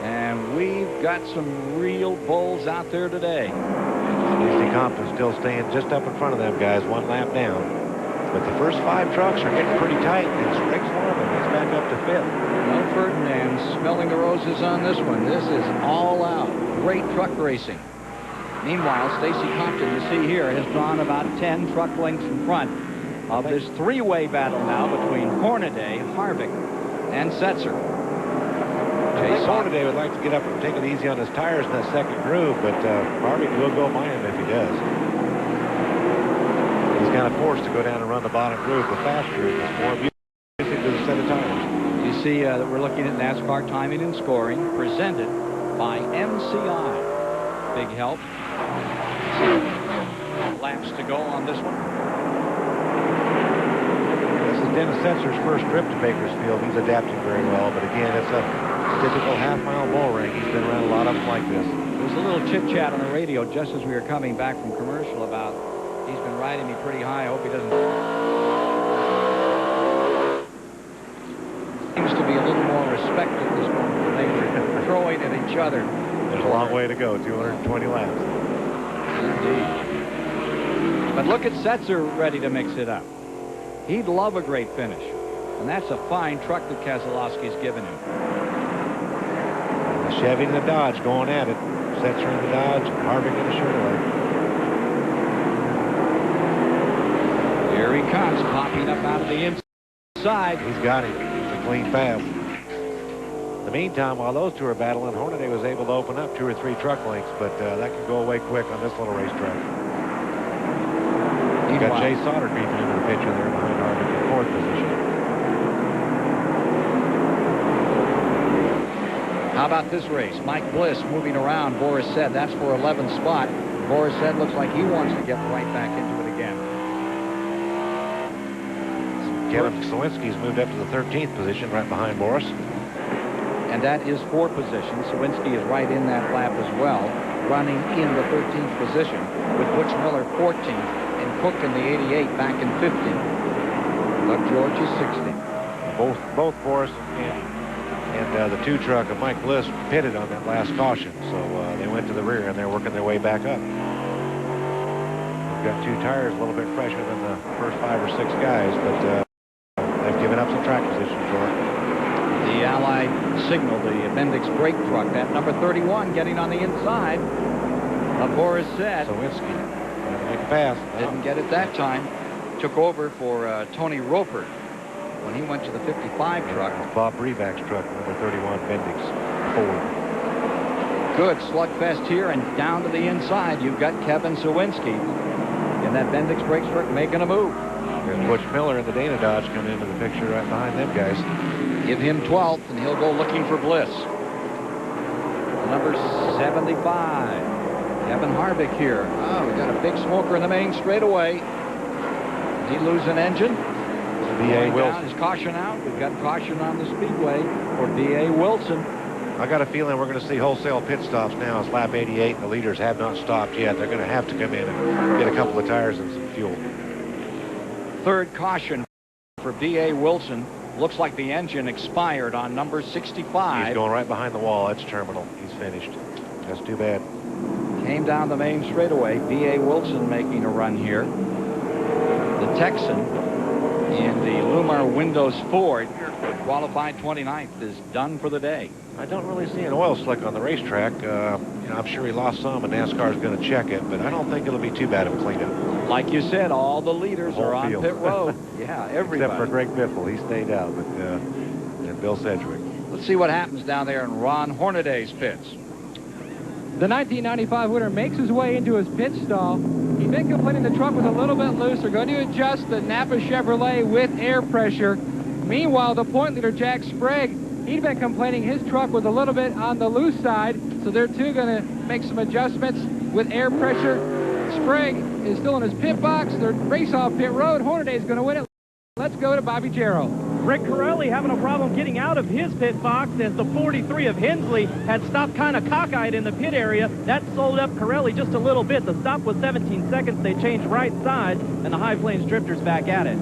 And we've got some real bulls out there today. Stacy Compton still staying just up in front of them guys, 1 lap down. But the first 5 trucks are getting pretty tight, and Sprague's one of them. He's back up to 5th. No Ferdinand smelling the roses on this one. This is all out. Great truck racing. Meanwhile, Stacy Compton, you see here, has drawn about 10 truck lengths in front of this 3-way battle now between Hornaday, Harvick, and Setzer. Hornaday would like to get up and take it easy on his tires in that second groove, but Harvick will go by him if he does. He's kind of forced to go down and run the bottom groove. The fast groove is more music to the set of tires. You see that we're looking at NASCAR timing and scoring presented by MCI. Big help. laps to go on this one. This is Dennis Setzer's first trip to Bakersfield. He's adapting very well, but again, it's a typical half-mile bull ring. He's been around a lot of them like this. There was a little chit-chat on the radio just as we were coming back from commercial about he's been riding me pretty high. I hope he doesn't. Seems to be a little more respect at this moment than they were throwing at each other. There's a long way to go, 220 laps. Indeed. But look at Setzer ready to mix it up. He'd love a great finish. And that's a fine truck that Keselowski's given him. The Chevy and the Dodge going at it. Setzer in the Dodge, Harvick in the Chevrolet. Here he comes, popping up out of the inside. He's got him. It's a clean pass. In the meantime, while those two are battling, Hornaday was able to open up 2 or 3 truck lengths, but that could go away quick on this little racetrack. You've got Jay Sauter creeping into the picture there behind Harvick in 4th position. How about this race? Mike Bliss moving around. Boris said that's for 11th spot. Boris said looks like he wants to get right back into it again. Kevin Sawinski's moved up to the 13th position right behind Boris. And that is 4 positions. Sawinski is right in that lap as well, running in the 13th position with Butch Miller 14th and Cook in the 88 back in 15th. Doug George is 16th. Both Boris and the 2 truck of Mike Bliss pitted on that last caution, so they went to the rear and they're working their way back up. They've got 2 tires a little bit fresher than the first 5 or 6 guys, but they've given up some track position for it. The Allied Signal, the Bendix brake truck, that number 31 getting on the inside of Boris said. Sawinski trying to make a pass. Didn't get it that time. Took over for Tony Roper when he went to the 55 truck. Bob Breback's truck, number 31, Bendix Ford. Good slugfest here, and down to the inside, you've got Kevin Sawinski in that Bendix brakes truck making a move. There's Butch Miller and the Dana Dodge coming into the picture right behind them guys. Give him 12th, and he'll go looking for Bliss. Number 75, Kevin Harvick here. Oh, we got a big smoker in the main straightaway. He lose an engine. B.A. Wilson. His caution out. We've got caution on the speedway for B.A. Wilson. I got a feeling we're going to see wholesale pit stops now. It's lap 88, and the leaders have not stopped yet. They're going to have to come in and get a couple of tires and some fuel. 3rd caution for B.A. Wilson. Looks like the engine expired on number 65. He's going right behind the wall. That's terminal. He's finished. That's too bad. Came down the main straightaway. B.A. Wilson making a run here. The Texan in the Lumar Windows Ford, qualified 29th, is done for the day. I don't really see an oil slick on the racetrack. I'm sure he lost some, and NASCAR is going to check it, but I don't think it'll be too bad of a cleanup. Like you said, all the leaders are on field. pit road. Yeah, everybody. Except for Greg Biffle. He stayed out, but and Bill Sedgwick. Let's see what happens down there in Ron Hornaday's pits. The 1995 winner makes his way into his pit stall. He'd been complaining the truck was a little bit loose. They're going to adjust the Napa Chevrolet with air pressure. Meanwhile, the point leader, Jack Sprague, he'd been complaining his truck was a little bit on the loose side, so they're too going to make some adjustments with air pressure. Sprague is still in his pit box. They're race off pit road. Hornaday's going to win it. Let's go to Bobby Jarrow. Rick Corelli having a problem getting out of his pit box as the 43 of Hensley had stopped kind of cockeyed in the pit area. That slowed up Corelli just a little bit. The stop was 17 seconds. They changed right side, and the High Plains Drifters back at it.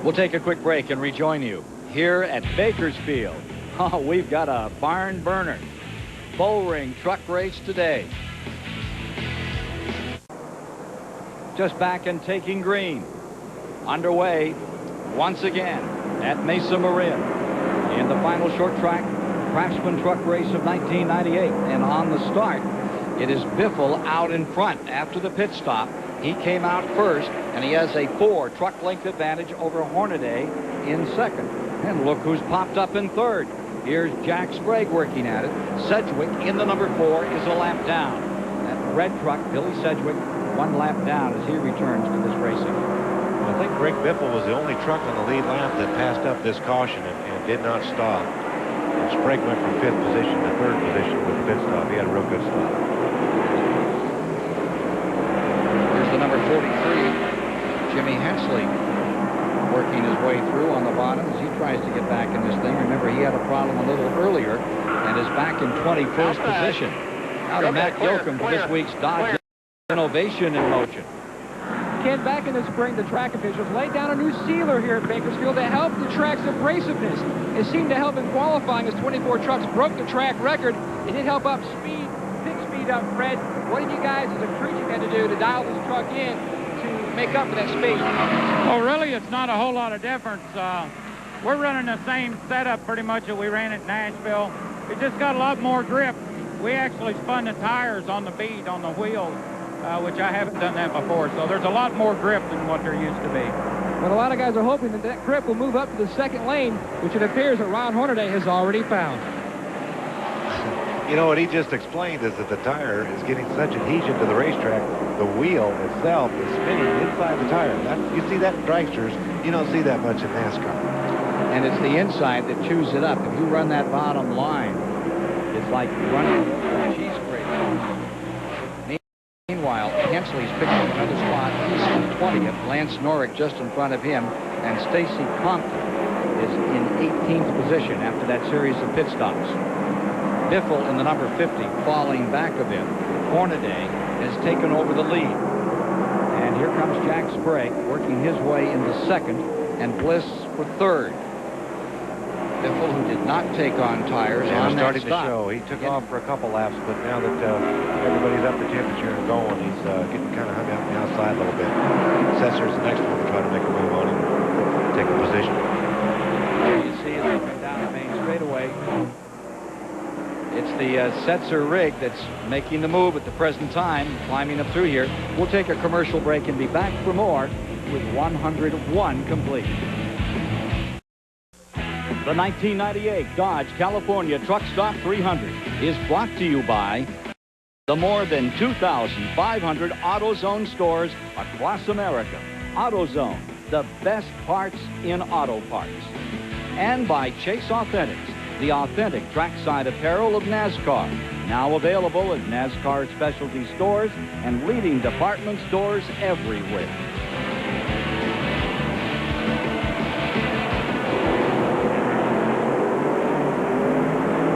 We'll take a quick break and rejoin you here at Bakersfield. Oh, we've got a barn burner. Bull ring truck race today. Just back and taking green. Underway once again at Mesa Marin in the final short track Craftsman truck race of 1998. And on the start, it is Biffle out in front after the pit stop. He came out first, and he has a 4 truck length advantage over Hornaday in second. And look who's popped up in third. Here's Jack Sprague working at it. Sedgwick in the number 4 is a lap down. That red truck, Billy Sedgwick, 1 lap down as he returns to this racing. I think Greg Biffle was the only truck on the lead lap that passed up this caution and did not stop. And Sprague went from 5th position to 3rd position with the pit stop. He had a real good stop. Jimmy Hensley working his way through on the bottom as he tries to get back in this thing. Remember, he had a problem a little earlier and is back in 21st position. Now to Matt Yoakum for this week's Dodge Innovation in Motion. Ken, back in the spring, the track officials laid down a new sealer here at Bakersfield to help the track's abrasiveness. It seemed to help in qualifying as 24 trucks broke the track record. It did help up speed, pick speed up, Fred. What did you guys as a crew chief had to do to dial this truck in to make up for that speed? Well, really, it's not a whole lot of difference. We're running the same setup pretty much that we ran at Nashville. It just got a lot more grip. We actually spun the tires on the bead on the wheels, which I haven't done that before. So there's a lot more grip than what there used to be. But a lot of guys are hoping that that grip will move up to the second lane, which it appears that Ron Hornaday has already found. You know, what he just explained is that the tire is getting such adhesion to the racetrack, the wheel itself is spinning inside the tire. You see that in dragsters. You don't see that much in NASCAR. And it's the inside that chews it up. If you run that bottom line, it's like running a cheese grater. Meanwhile, Hensley's picked up another spot. He's in 20th. Lance Norrick just in front of him. And Stacy Compton is in 18th position after that series of pit stops. Biffle in the number 50 falling back a bit. Hornaday has taken over the lead. And here comes Jack Sprague working his way into second and Bliss for third. Biffle, who did not take on tires on that starting stop. to show. He took off for a couple laps, but now that everybody's up to temperature and going, he's getting kind of hung out on the outside a little bit. Setzer's the next one to try to make a move on him, take a position. There you see him coming down the main straightaway. It's the Setzer rig that's making the move at the present time, climbing up through here. We'll take a commercial break and be back for more with 101 complete. The 1998 Dodge California Truck Stop 300 is brought to you by the more than 2,500 AutoZone stores across America. AutoZone, the best parts in auto parts. And by Chase Authentics, the authentic trackside apparel of NASCAR. Now available at NASCAR specialty stores and leading department stores everywhere.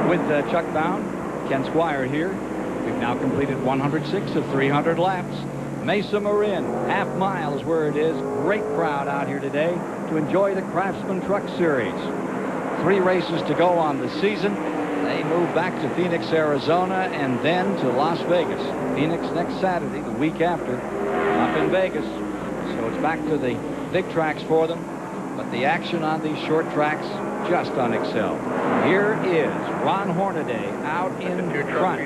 With Chuck Bound, Ken Squire here. We've now completed 106 of 300 laps. Mesa Marin, half mile is where it is. Great crowd out here today to enjoy the Craftsman Truck Series. 3 races to go on the season. They move back to Phoenix, Arizona, and then to Las Vegas. Phoenix next Saturday, the week after, up in Vegas. So it's back to the big tracks for them. But the action on these short tracks, just unexcelled. Here is Ron Hornaday out in front.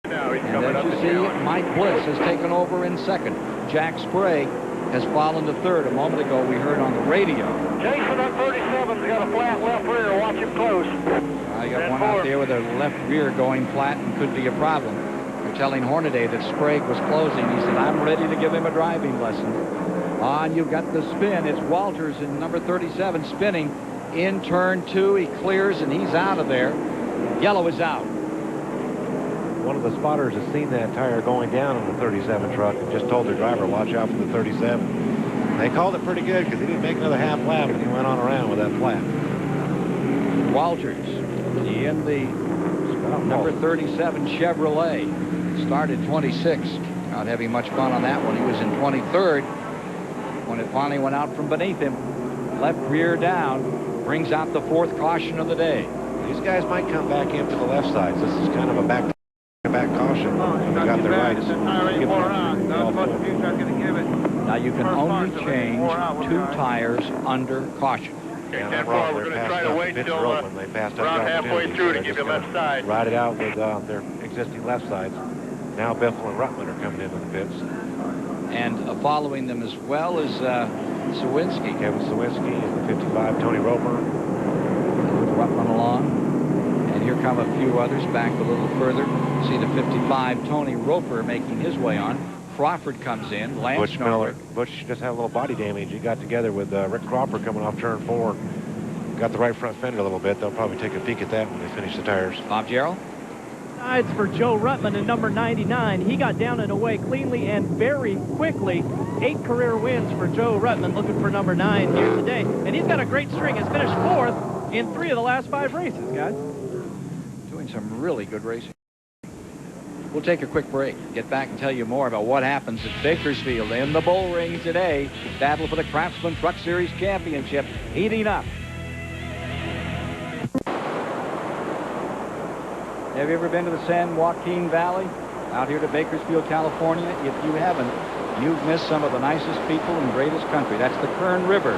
And as you see, Mike Bliss has taken over in second. Jack Sprague has fallen to third. A moment ago, we heard on the radio. Jason on 37's got a flat left rear. Watch him close. I got one out there with a left rear going flat and could be a problem. They're telling Hornaday that Sprague was closing. He said, I'm ready to give him a driving lesson. And you've got the spin. It's Walters in number 37 spinning in turn 2. He clears and he's out of there. Yellow is out. One of the spotters has seen that tire going down on the 37 truck and just told their driver, watch out for the 37. They called it pretty good because he didn't make another half lap and he went on around with that flat. Walters in the number 37 Chevrolet. Started 26. Not having much fun on that one. He was in 23rd when it finally went out from beneath him. Left rear down. Brings out the 4th caution of the day. These guys might come back in to the left sides. This is kind of a back caution. They got their rights. Now you can only change 2 tires under caution. Yeah, that's wrong. They're passed out to pitch open. They passed out halfway through to give you left side. Ride it out with their existing left sides. Now Biffle and Ruttman are coming into the pits. And following them as well is Sawinski. Kevin Sawinski and the 55 Tony Roper. With Ruttman along. And here come a few others back a little further. See the 55 Tony Roper making his way on. Crawford comes in. Lance Butch Miller. Butch just had a little body damage. He got together with Rick Crawford coming off turn 4. Got the right front fender a little bit. They'll probably take a peek at that when they finish the tires. Bob Jarrell. Sides for Joe Ruttman in number 99. He got down and away cleanly and very quickly 8 career wins for Joe Ruttman, looking for number 9 here today. And he's got a great string. He's finished 4th in 3 of the last 5 races, guys. Doing some really good racing. We'll take a quick break, get back and tell you more about what happens at Bakersfield in the bull ring today. Battle for the Craftsman Truck Series Championship heating up. Have you ever been to the San Joaquin Valley? Out here to Bakersfield, California? If you haven't, you've missed some of the nicest people and greatest country. That's the Kern River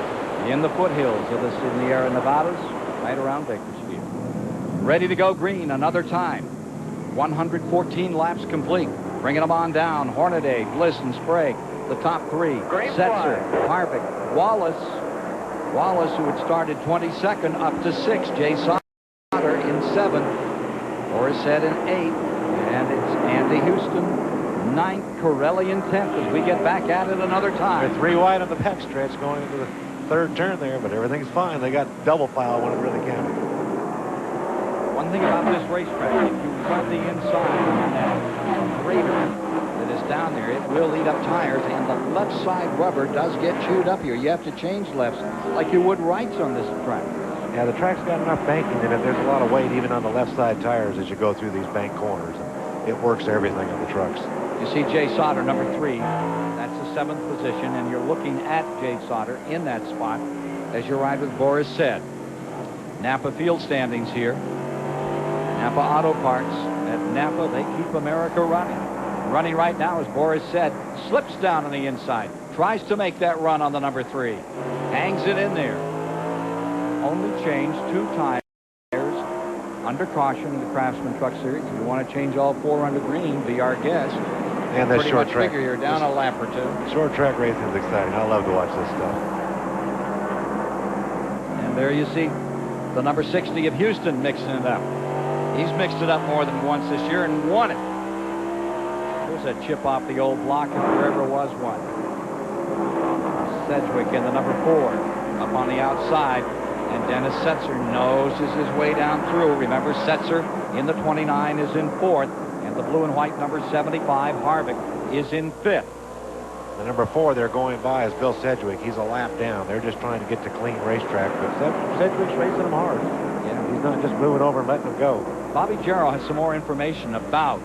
in the foothills of the Sierra Nevadas, right around Bakersfield. Ready to go green another time. 114 laps complete. Bringing them on down. Hornaday, Bliss, and Sprague. The top 3. Setzer, Harvick, Wallace. Wallace, who had started 22nd, up to 6. Jay Sauter in 7. Borisset in 8. And it's Andy Houston, 9th. Corelli in 10th as we get back at it another time. They're 3 wide on the back stretch going into the 3rd turn there, but everything's fine. They got double file when it really counted. One thing about this racetrack, if you run the inside on that crater that is down there, it will eat up tires, and the left side rubber does get chewed up here. You have to change lefts like you would rights on this track. Yeah, the track's got enough banking in it. There's a lot of weight even on the left side tires as you go through these bank corners. It works everything on the trucks. You see Jay Sauter, number 3. That's the 7th position, and you're looking at Jay Sauter in that spot as you ride with Boris Said. Napa field standings here. Napa Auto Parts. At Napa, they keep America running. Running right now, as Boris said, slips down on the inside. Tries to make that run on the number 3. Hangs it in there. Only changed 2 tires under caution in the Craftsman Truck Series. If you want to change all 4 under green, be our guest. And this short track. Figure you're down a lap or 2. Short track racing is exciting. I love to watch this stuff. And there you see the number 60 of Houston mixing it up. He's mixed it up more than once this year and won it. There's a chip off the old block if there ever was one. Sedgwick in the number 4 up on the outside. And Dennis Setzer noses his way down through. Remember, Setzer in the 29 is in 4th. And the blue and white number 75, Harvick, is in 5th. The number 4 they're going by is Bill Sedgwick. He's a lap down. They're just trying to get to clean racetrack. But Sedgwick's racing them hard. Yeah, he's not just moving over and letting them go. Bobby Jarrow has some more information about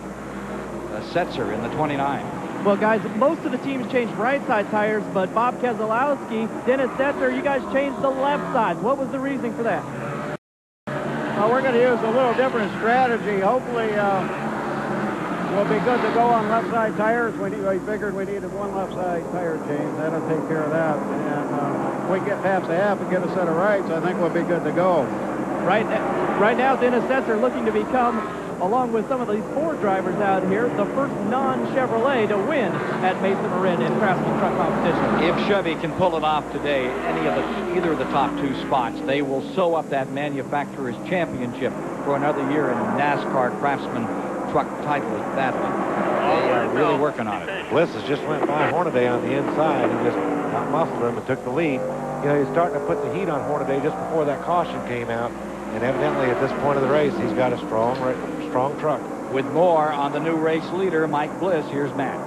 Setzer in the 29. Well, guys, most of the teams changed right side tires, but Bob Keselowski, Dennis Setzer, you guys changed the left sides. What was the reason for that? Well, we're going to use a little different strategy. Hopefully, we'll be good to go on left side tires. We figured we needed 1 left side tire change. That'll take care of that. And if we get half to half and get a set of rights, I think we'll be good to go. Right now, Dennis Setzer looking to become, along with some of these Ford drivers out here, the first non-Chevrolet to win at Mesa Marin in Craftsman truck competition. If Chevy can pull it off today, either of the top 2 spots, they will sew up that manufacturer's championship for another year in NASCAR Craftsman truck title battle. They are really working on it. Bliss has just went by Hornaday on the inside and just out-muscled him and took the lead. You know, he's starting to put the heat on Hornaday just before that caution came out. And evidently, at this point of the race, he's got a strong truck. With more on the new race leader, Mike Bliss, here's Matt.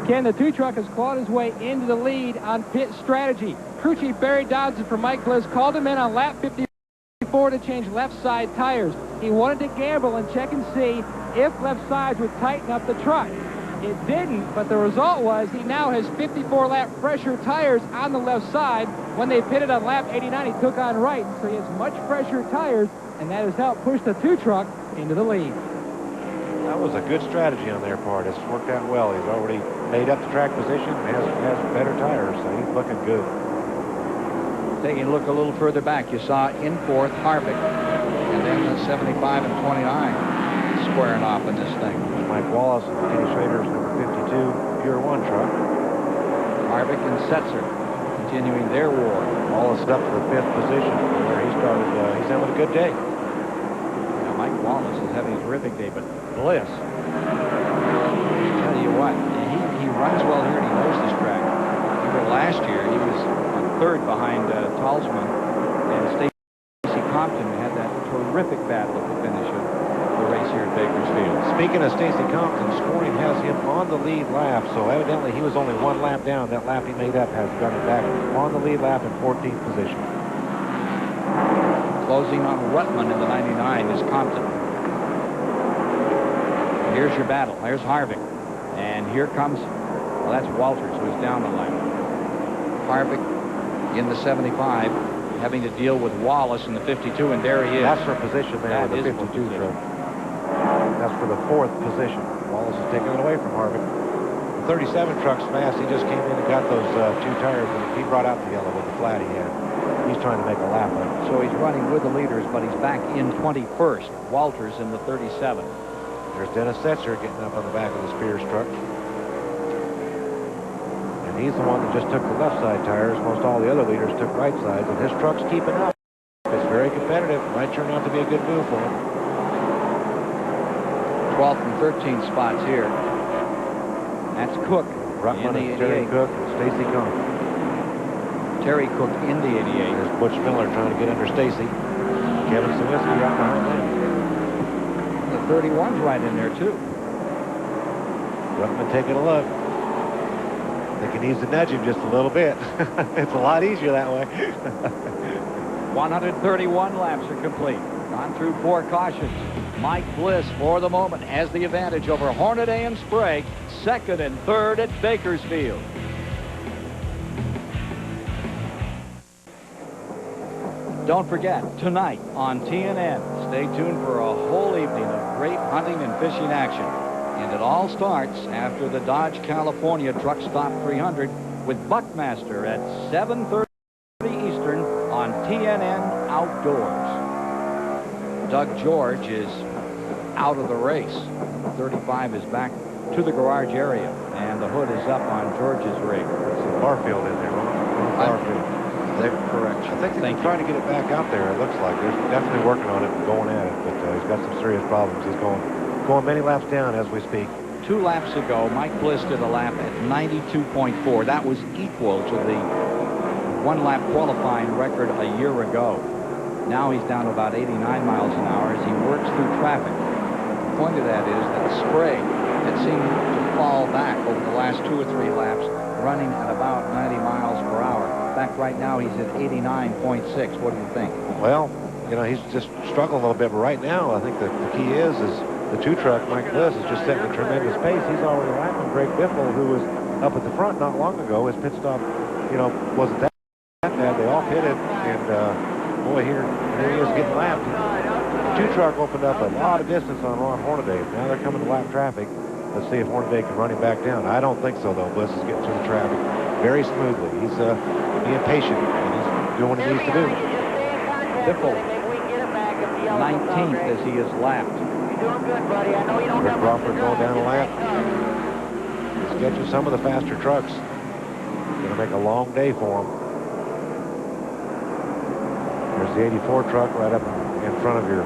Ken, the 2 truck has clawed his way into the lead on pit strategy. Crew chief Barry Dodson for Mike Bliss called him in on lap 54 to change left side tires. He wanted to gamble and check and see if left sides would tighten up the truck. It didn't, but the result was he now has 54 lap pressure tires on the left side. When they pitted on lap 89, he took on right, so he has much pressure tires, and that has helped push the 2 truck into the lead. That was a good strategy on their part. It's worked out well. He's already made up the track position, has better tires, so he's looking good. Taking a look a little further back, you saw in 4th Harvick, and then the 75 and 29 squaring off in this thing. Mike Wallace and Kenny Schrader's number 52 Pure 1 truck. Harvick and Setzer continuing their war. Wallace up to the 5th position where he started. He's having a good day. Now, Mike Wallace is having a terrific day, but Bliss, tell you what, he runs well here and he knows this track. Remember last year he was on 3rd behind Talsman, and Stacy Compton had that terrific battle at the finish of the race here at Bakersfield. Speaking of Stacy Compton, scoring has him on the lead lap, so evidently he was only one lap down. That lap he made up has got him back on the lead lap in 14th position. Closing on Rutman in the 99 is Compton. Here's your battle. Here's Harvick. And here comes, well, that's Walters, who's down the lap. Harvick in the 75, having to deal with Wallace in the 52, and there he is. That's for position there with the 52 truck. That's for the 4th position. Wallace is taking it away from Harvick. The 37 truck's fast. He just came in and got those 2 tires, and he brought out the yellow with the flat he had. He's trying to make a lap of it. So he's running with the leaders, but he's back in 21st. Walters in the 37. There's Dennis Setzer getting up on the back of the Spears truck. And he's the one that just took the left side tires. Most all the other leaders took right sides, and his truck's keeping up. It's very competitive. Might turn out to be a good move for him. 12th and 13th spots here. That's Cook. Rutman and Terry Cook and Stacy Compton. Terry Cook in the 88. There's Butch Miller trying to get under Stacy. Kevin Sawinski right behind him. The 31's right in there, too. Rutman taking a look. I think he needs to nudge him just a little bit. It's a lot easier that way. 131 laps are complete. Gone through 4 cautions. Mike Bliss, for the moment, has the advantage over Hornaday and Sprague. 2nd and 3rd at Bakersfield. Don't forget, tonight on TNN, stay tuned for a whole evening of great hunting and fishing action. And it all starts after the Dodge California Truck Stop 300 with Buckmaster at 7:30 Eastern on TNN Outdoors. Doug George is out of the race. 35 is back to the garage area, and the hood is up on George's rig. There's Barfield in there, Barfield. They're correct. I think they're trying to get it back out there. It looks like they're definitely working on it and going at it, but he's got some serious problems. He's going many laps down as we speak. 2 laps ago, Mike Bliss did a lap at 92.4. That was equal to the 1-lap qualifying record a year ago. Now he's down to about 89 miles an hour as he works through traffic. The point of that is that Sprague had seemed to fall back over the last 2 or 3 laps, running at about 90 miles per hour. In fact, right now he's at 89.6. What do you think? Well, you know, he's just struggling a little bit, but right now I think that the key is the 2 truck, Mike Bliss, is just setting a tremendous pace. He's already lapping Greg Biffle, who was up at the front not long ago. His pit stop, you know, wasn't that bad. They all pitted, and boy, here he is getting lapped. The 2 truck opened up a lot of distance on Ron Hornaday. Now they're coming to lap traffic. Let's see if Hornaday can run him back down. I don't think so, though. Bliss is getting through the traffic very smoothly. He's being patient, and he's doing what he needs to do. Biffle, 19th as he is lapped. Rick Crawford going down a lap. He's catching some of the faster trucks. Going to make a long day for him. There's the 84 truck right up in front of your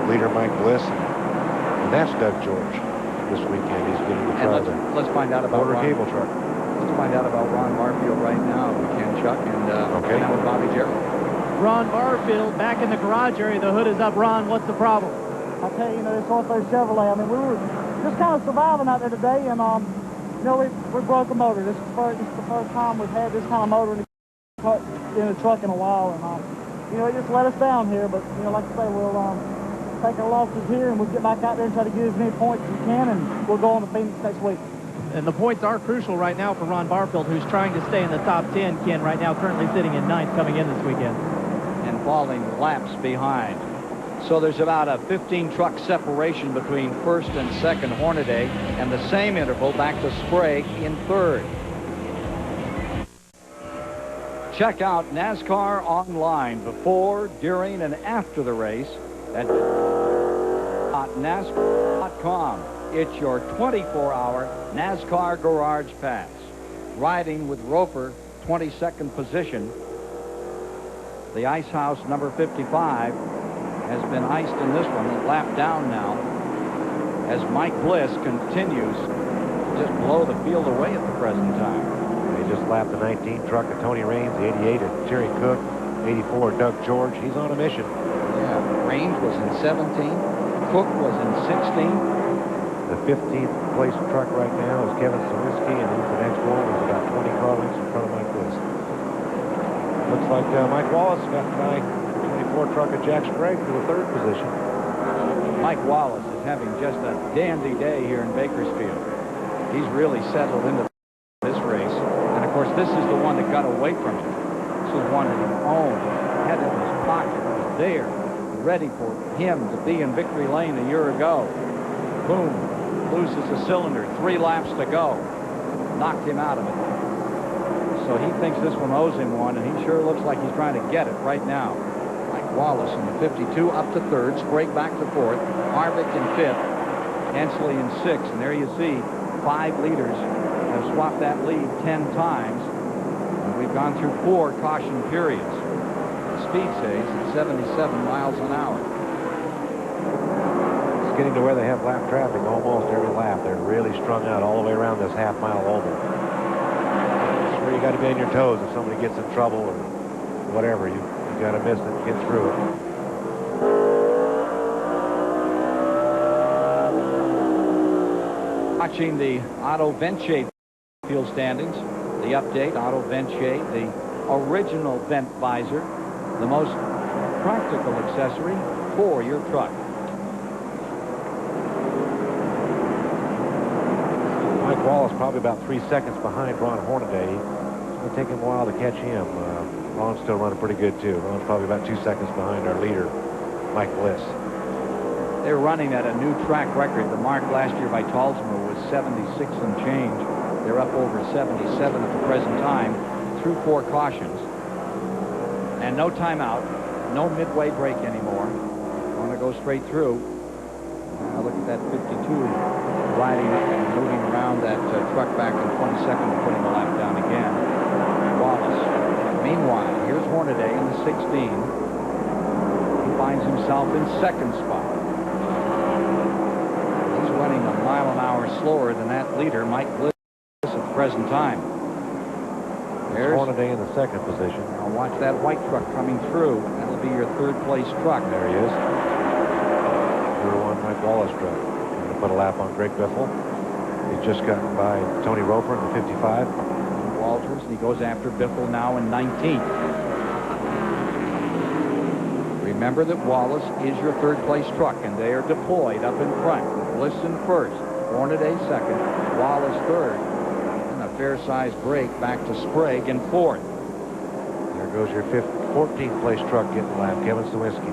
leader, Mike Bliss. And that's Doug George this weekend. He's getting to try the let's find out about motor cable truck. Let's find out about Ron Barfield right now. We can, Chuck, and okay. Now with Bobby Jarrett. Ron Barfield back in the garage area. The hood is up. Ron, what's the problem? I tell you, this Northwest Chevrolet, I mean, we were just kind of surviving out there today, and, we broke a motor. This is the first time we've had this kind of motor in a truck in a while, and, it just let us down here, but, like I say, we'll take our losses here, and we'll get back out there and try to get as many points as we can, and we'll go on to Phoenix next week. And the points are crucial right now for Ron Barfield, who's trying to stay in the top 10, Ken, right now currently sitting in 9th coming in this weekend. And falling laps behind. So there's about a 15-truck separation between 1st and 2nd Hornaday, and the same interval back to Sprague in 3rd. Check out NASCAR online before, during, and after the race at NASCAR.com. It's your 24-hour NASCAR Garage Pass. Riding with Roper, 22nd position. The Ice House number 55 has been iced in this one, a lap down now, as Mike Bliss continues to just blow the field away at the present time. They just lapped the 19 truck of Tony Raines, the 88 of Terry Cook, 84 Doug George. He's on a mission. Yeah, Raines was in 17, Cook was in 16, The 15th place truck right now is Kevin Sawinski, and he's the next one. He's about 20 car lengths in front of Mike Bliss. Looks like Mike Wallace got by 24 truck of Jack Sprague for the 3rd position. Mike Wallace is having just a dandy day here in Bakersfield. He's really settled into this race. And, of course, this is the one that got away from him. This is one that he owned, had it in his pocket, was there, ready for him to be in victory lane a year ago. Boom, loses a cylinder, 3 laps to go. Knocked him out of it. So he thinks this one owes him one, and he sure looks like he's trying to get it right now. Mike Wallace in the 52 up to 3rd, Sprague back to 4th, Harvick in 5th, Hensley in 6th, and there you see 5 leaders have swapped that lead 10 times. And we've gone through 4 caution periods. The speed stays at 77 miles an hour. It's getting to where they have lap traffic almost every lap. They're really strung out all the way around this half-mile oval. That's where you got to be on your toes if somebody gets in trouble or whatever. You got to miss it and get through it. Watching the Otto Ventier field standings, the update, Otto Ventier, the original vent visor, the most practical accessory for your truck. Mike Wallace probably about 3 seconds behind Ron Hornaday. It's going to take him a while to catch him. Ron's still running pretty good too. Ron's probably about 2 seconds behind our leader, Mike Bliss. They're running at a new track record. The mark last year by Talsmer was 76 and change. They're up over 77 at the present time through 4 cautions. And no timeout, no midway break anymore. Want to go straight through. Look at that 52 riding and moving around that truck back in 22nd and putting the lap down again. Wallace. Meanwhile, here's Hornaday in the 16. He finds himself in 2nd spot. He's running a mile an hour slower than that leader, Mike Bliss, at the present time. There's Hornaday in the 2nd position. Now watch that white truck coming through. That'll be your 3rd place truck. There he is. Number 1 Mike Wallace truck. Going to put a lap on Greg Biffle. He's just gotten by Tony Roper in the 55. Walters, and he goes after Biffle now in 19th. Remember that Wallace is your 3rd place truck, and they are deployed up in front. Bliss in 1st, Hornaday 2nd, Wallace 3rd, and a fair-sized break back to Sprague in 4th. There goes your 14th place truck getting a lap, Kevin Sawinski.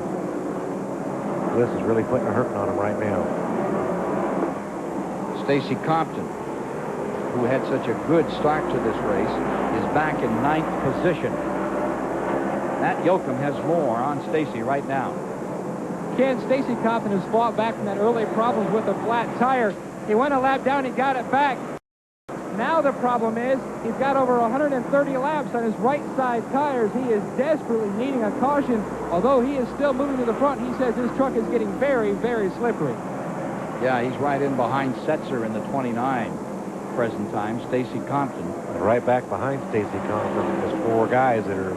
Bliss is really putting a hurting on him right now. Stacy Compton, who had such a good start to this race, is back in 9th position. Matt Yoakum has more on Stacy right now. Ken, Stacy Compton has fought back from that early problems with a flat tire. He went a lap down, he got it back. Now the problem is he's got over 130 laps on his right side tires. He is desperately needing a caution. Although he is still moving to the front, he says this truck is getting very, very slippery. Yeah, he's right in behind Setzer in the 29. Present time, Stacy Compton. And right back behind Stacy Compton, there's 4 guys that are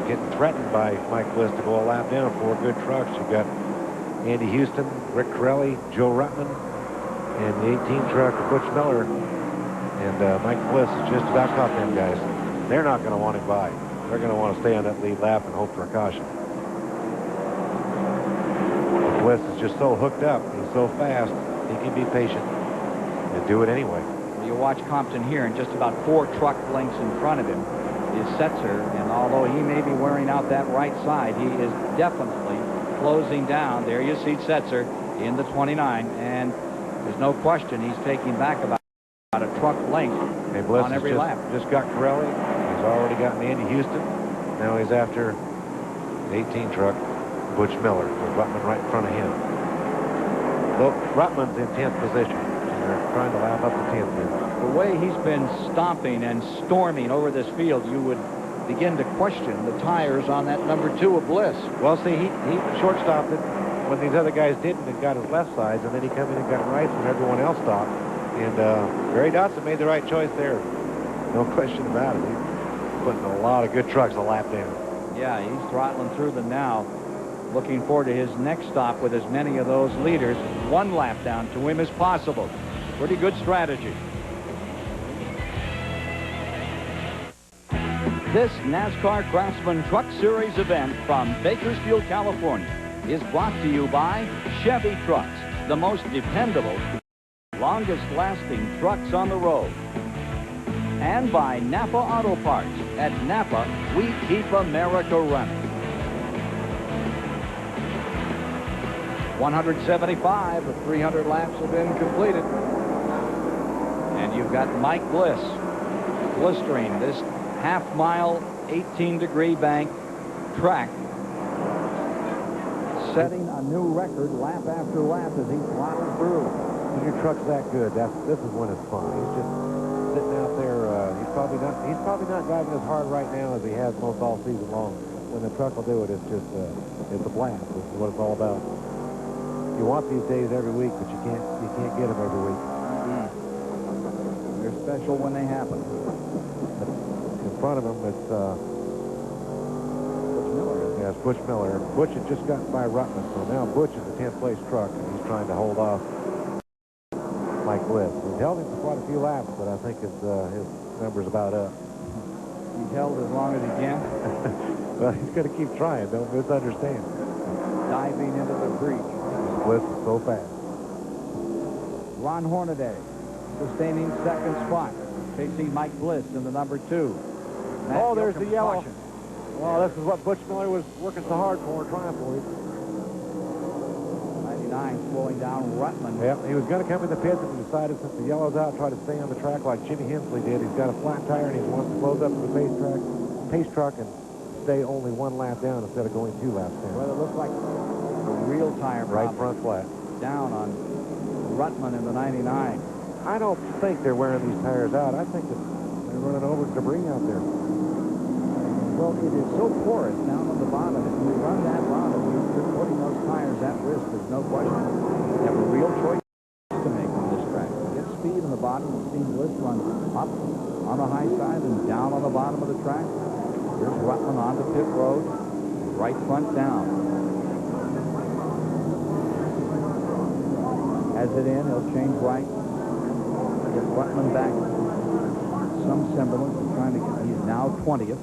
getting threatened by Mike Bliss to go a lap down. 4 good trucks. You've got Andy Houston, Rick Corelli, Joe Ruttman, and the 18 truck of Butch Miller. And Mike Bliss has just about caught them guys. They're not going to want him by. They're going to want to stay on that lead lap and hope for a caution. But Bliss is just so hooked up. He's so fast. He can be patient and do it anyway. You watch Compton here, and just about 4 truck lengths in front of him is Setzer, and although he may be wearing out that right side, he is definitely closing down. There you see Setzer in the 29, and there's no question he's taking back about a truck length on every lap. Just got Corelli. He's already gotten Andy Houston. Now he's after the 18 truck, Butch Miller, with Ruttman right in front of him. Look, Ruttman's in 10th position. They're trying to lap up to 10th here. The way he's been stomping and storming over this field, you would begin to question the tires on that number 2 of Bliss. Well, see, he short-stopped it when these other guys didn't and got his left sides, and then he come in and got right when everyone else stopped. And Barry Dotson made the right choice there. No question about it. He's putting a lot of good trucks a lap down. Yeah, he's throttling through them now. looking forward to his next stop with as many of those leaders 1 lap down to him as possible. Pretty good strategy. This NASCAR Craftsman Truck Series event from Bakersfield, California is brought to you by Chevy Trucks, the most dependable, longest-lasting trucks on the road. And by Napa Auto Parts. At Napa, we keep America running. 175 of 300 laps have been completed. And you've got Mike Bliss blistering this half-mile, 18-degree bank track, setting a new record lap after lap as he throttled through. When your truck's that good, this is when it's fun. He's just sitting out there. He's probably not driving as hard right now as he has most all season long. When the truck will do it, it's just it's a blast. This is what it's all about. You want these days every week, but you can't get them every week. They're special when they happen. In front of him, it's Butch Miller. Yeah, it's Butch Miller. Butch had just gotten by Ruttman, so now Butch is the 10th place truck, and he's trying to hold off Mike Bliss. He's held him for quite a few laps, but I think his number's about up. He's held as long as he can. Well, he's going to keep trying. Don't misunderstand. Diving into the breach. Bliss is so fast. Ron Hornaday sustaining second spot, chasing Mike Bliss in the number 2. Oh, there's the yellow. Well, this is what Butch Miller was working so hard for, trying for him. 99 slowing down Ruttman. Yep, he was going to come in the pits and decided since the yellow's out, try to stay on the track like Jimmy Hensley did. He's got a flat tire and he wants to close up to the pace truck and stay only 1 lap down instead of going 2 laps down. Well, it looks like a real tire right front flat. Down on Ruttman in the 99. I don't think they're wearing these tires out. I think that they're running over debris out there. Well, it is so porous down on the bottom. If you run that bottom, you're putting those tires at risk. There's no question. You have a real choice to make on this track. Get speed on the bottom. We've seen Bliss run up on the high side and down on the bottom of the track. Here's Ruttman onto pit road. Right front down. Has it in. He'll change right. Get Ruttman back. Some semblance of trying to get. He's now 20th.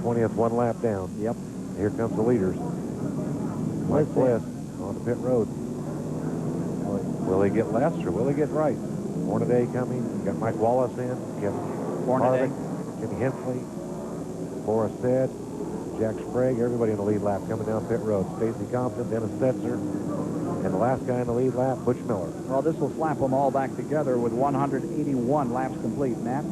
20th, 1 lap down. Yep. Here comes the leaders. Mike Bliss on the pit road. Will he get left or will he get right? Hornaday coming. Got Mike Wallace in. Hornaday. Jimmy Hensley. Boris Said. Jack Sprague. Everybody in the lead lap coming down pit road. Stacy Compton, Dennis Stetzer. And the last guy in the lead lap, Butch Miller. Well, this will slap them all back together with 181 laps complete. Matt?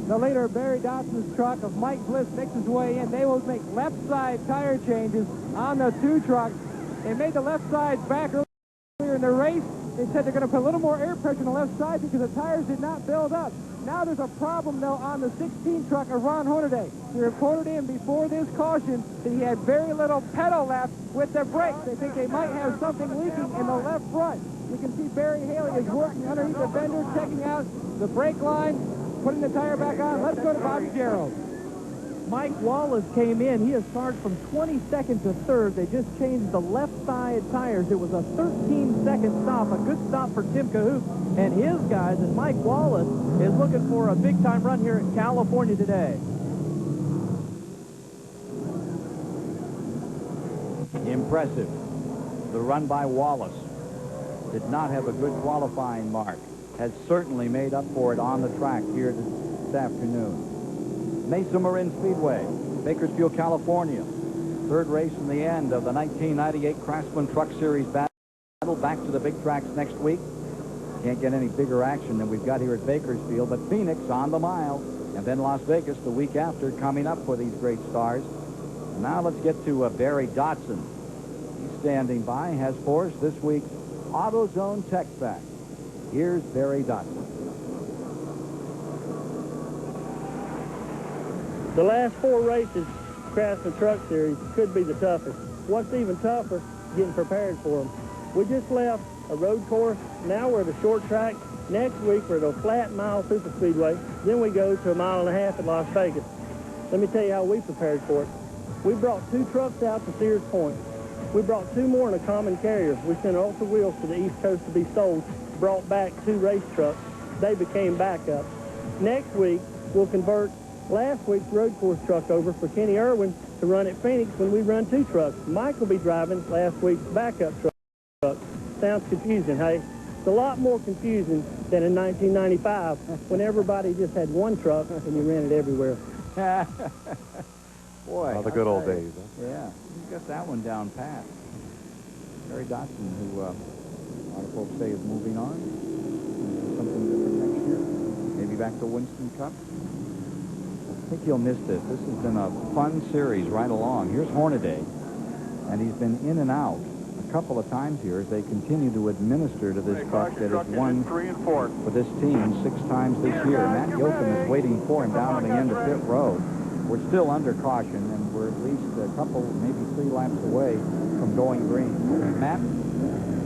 The leader, Barry Dotson's truck of Mike Bliss, makes his way in. They will make left side tire changes on the 2 trucks. They made the left sides back earlier in the race. They said they're going to put a little more air pressure on the left side because the tires did not build up. Now there's a problem, though, on the 16 truck of Ron Hornaday. He reported in before this caution that he had very little pedal left with the brakes. They think they might have something leaking in the left front. You can see Barry Haley is working underneath the fender, checking out the brake line, putting the tire back on. Let's go to Bobby Gerald. Mike Wallace came in. He has started from 22nd to 3rd. They just changed the left side tires. It was a 13-second stop, a good stop for Tim Cahoot and his guys. And Mike Wallace is looking for a big-time run here in California today. Impressive. The run by Wallace did not have a good qualifying mark. Has certainly made up for it on the track here this afternoon. Mesa Marin Speedway, Bakersfield, California. 3rd race in the end of the 1998 Craftsman Truck Series battle. Back to the big tracks next week. Can't get any bigger action than we've got here at Bakersfield, but Phoenix on the mile, and then Las Vegas the week after coming up for these great stars. Now let's get to Barry Dotson. He's standing by, has for us this week's AutoZone Tech Fact. Here's Barry Dotson. The last 4 races, Craftsman Truck Series, could be the toughest. What's even tougher, getting prepared for them. We just left a road course. Now we're at a short track. Next week, we're at a flat mile superspeedway. Then we go to a 1.5 miles at Las Vegas. Let me tell you how we prepared for it. We brought 2 trucks out to Sears Point. We brought 2 more in a common carrier. We sent Ultra Wheels to the East Coast to be sold, brought back 2 race trucks. They became backups. Next week, we'll convert last week's road course truck over for Kenny Irwin to run at Phoenix when we run 2 trucks. Mike will be driving last week's backup truck. Sounds confusing, hey? It's a lot more confusing than in 1995 when everybody just had 1 truck and you ran it everywhere. Boy. Oh, the good old days, huh? Yeah, you got that one down pat. Barry Dotson, who a lot of folks say is moving on. Something different next year. Maybe back to Winston Cup. I think you'll miss this. This has been a fun series right along. Here's Hornaday, and he's been in and out a couple of times here as they continue to administer to this truck that has won for this team 6 times this year. Matt Yoakum is waiting for him down on the end of pit road. We're still under caution, and we're at least a couple, maybe 3 laps away from going green. Matt?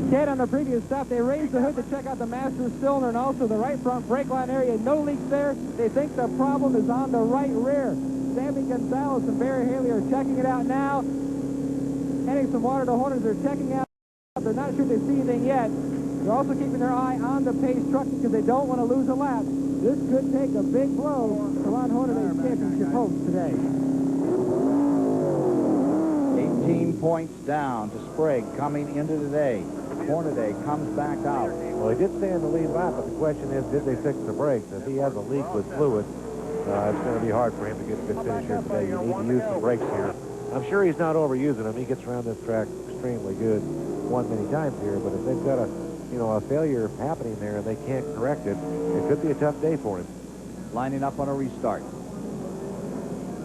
Ken, on the previous stop, they raised the hood to check out the master cylinder and also the right front brake line area. No leaks there. They think the problem is on the right rear. Sammy Gonzalez and Barry Haley are checking it out now. Adding some water to Hornets. They're checking out. They're not sure they see anything yet. They're also keeping their eye on the pace truck because they don't want to lose a lap. This could take a big blow to Ron Hornaday's championship hopes today. 18 points down to Sprague coming into today. Hornaday comes back out. Well, he did stay in the lead lap, but the question is, did they fix the brakes? If he has a leak with fluid, it's going to be hard for him to get a good finish here today. You need to use some brakes here. I'm sure he's not overusing them. He gets around this track extremely good, won many times here, but if they've got a failure happening there and they can't correct it, it could be a tough day for him. Lining up on a restart.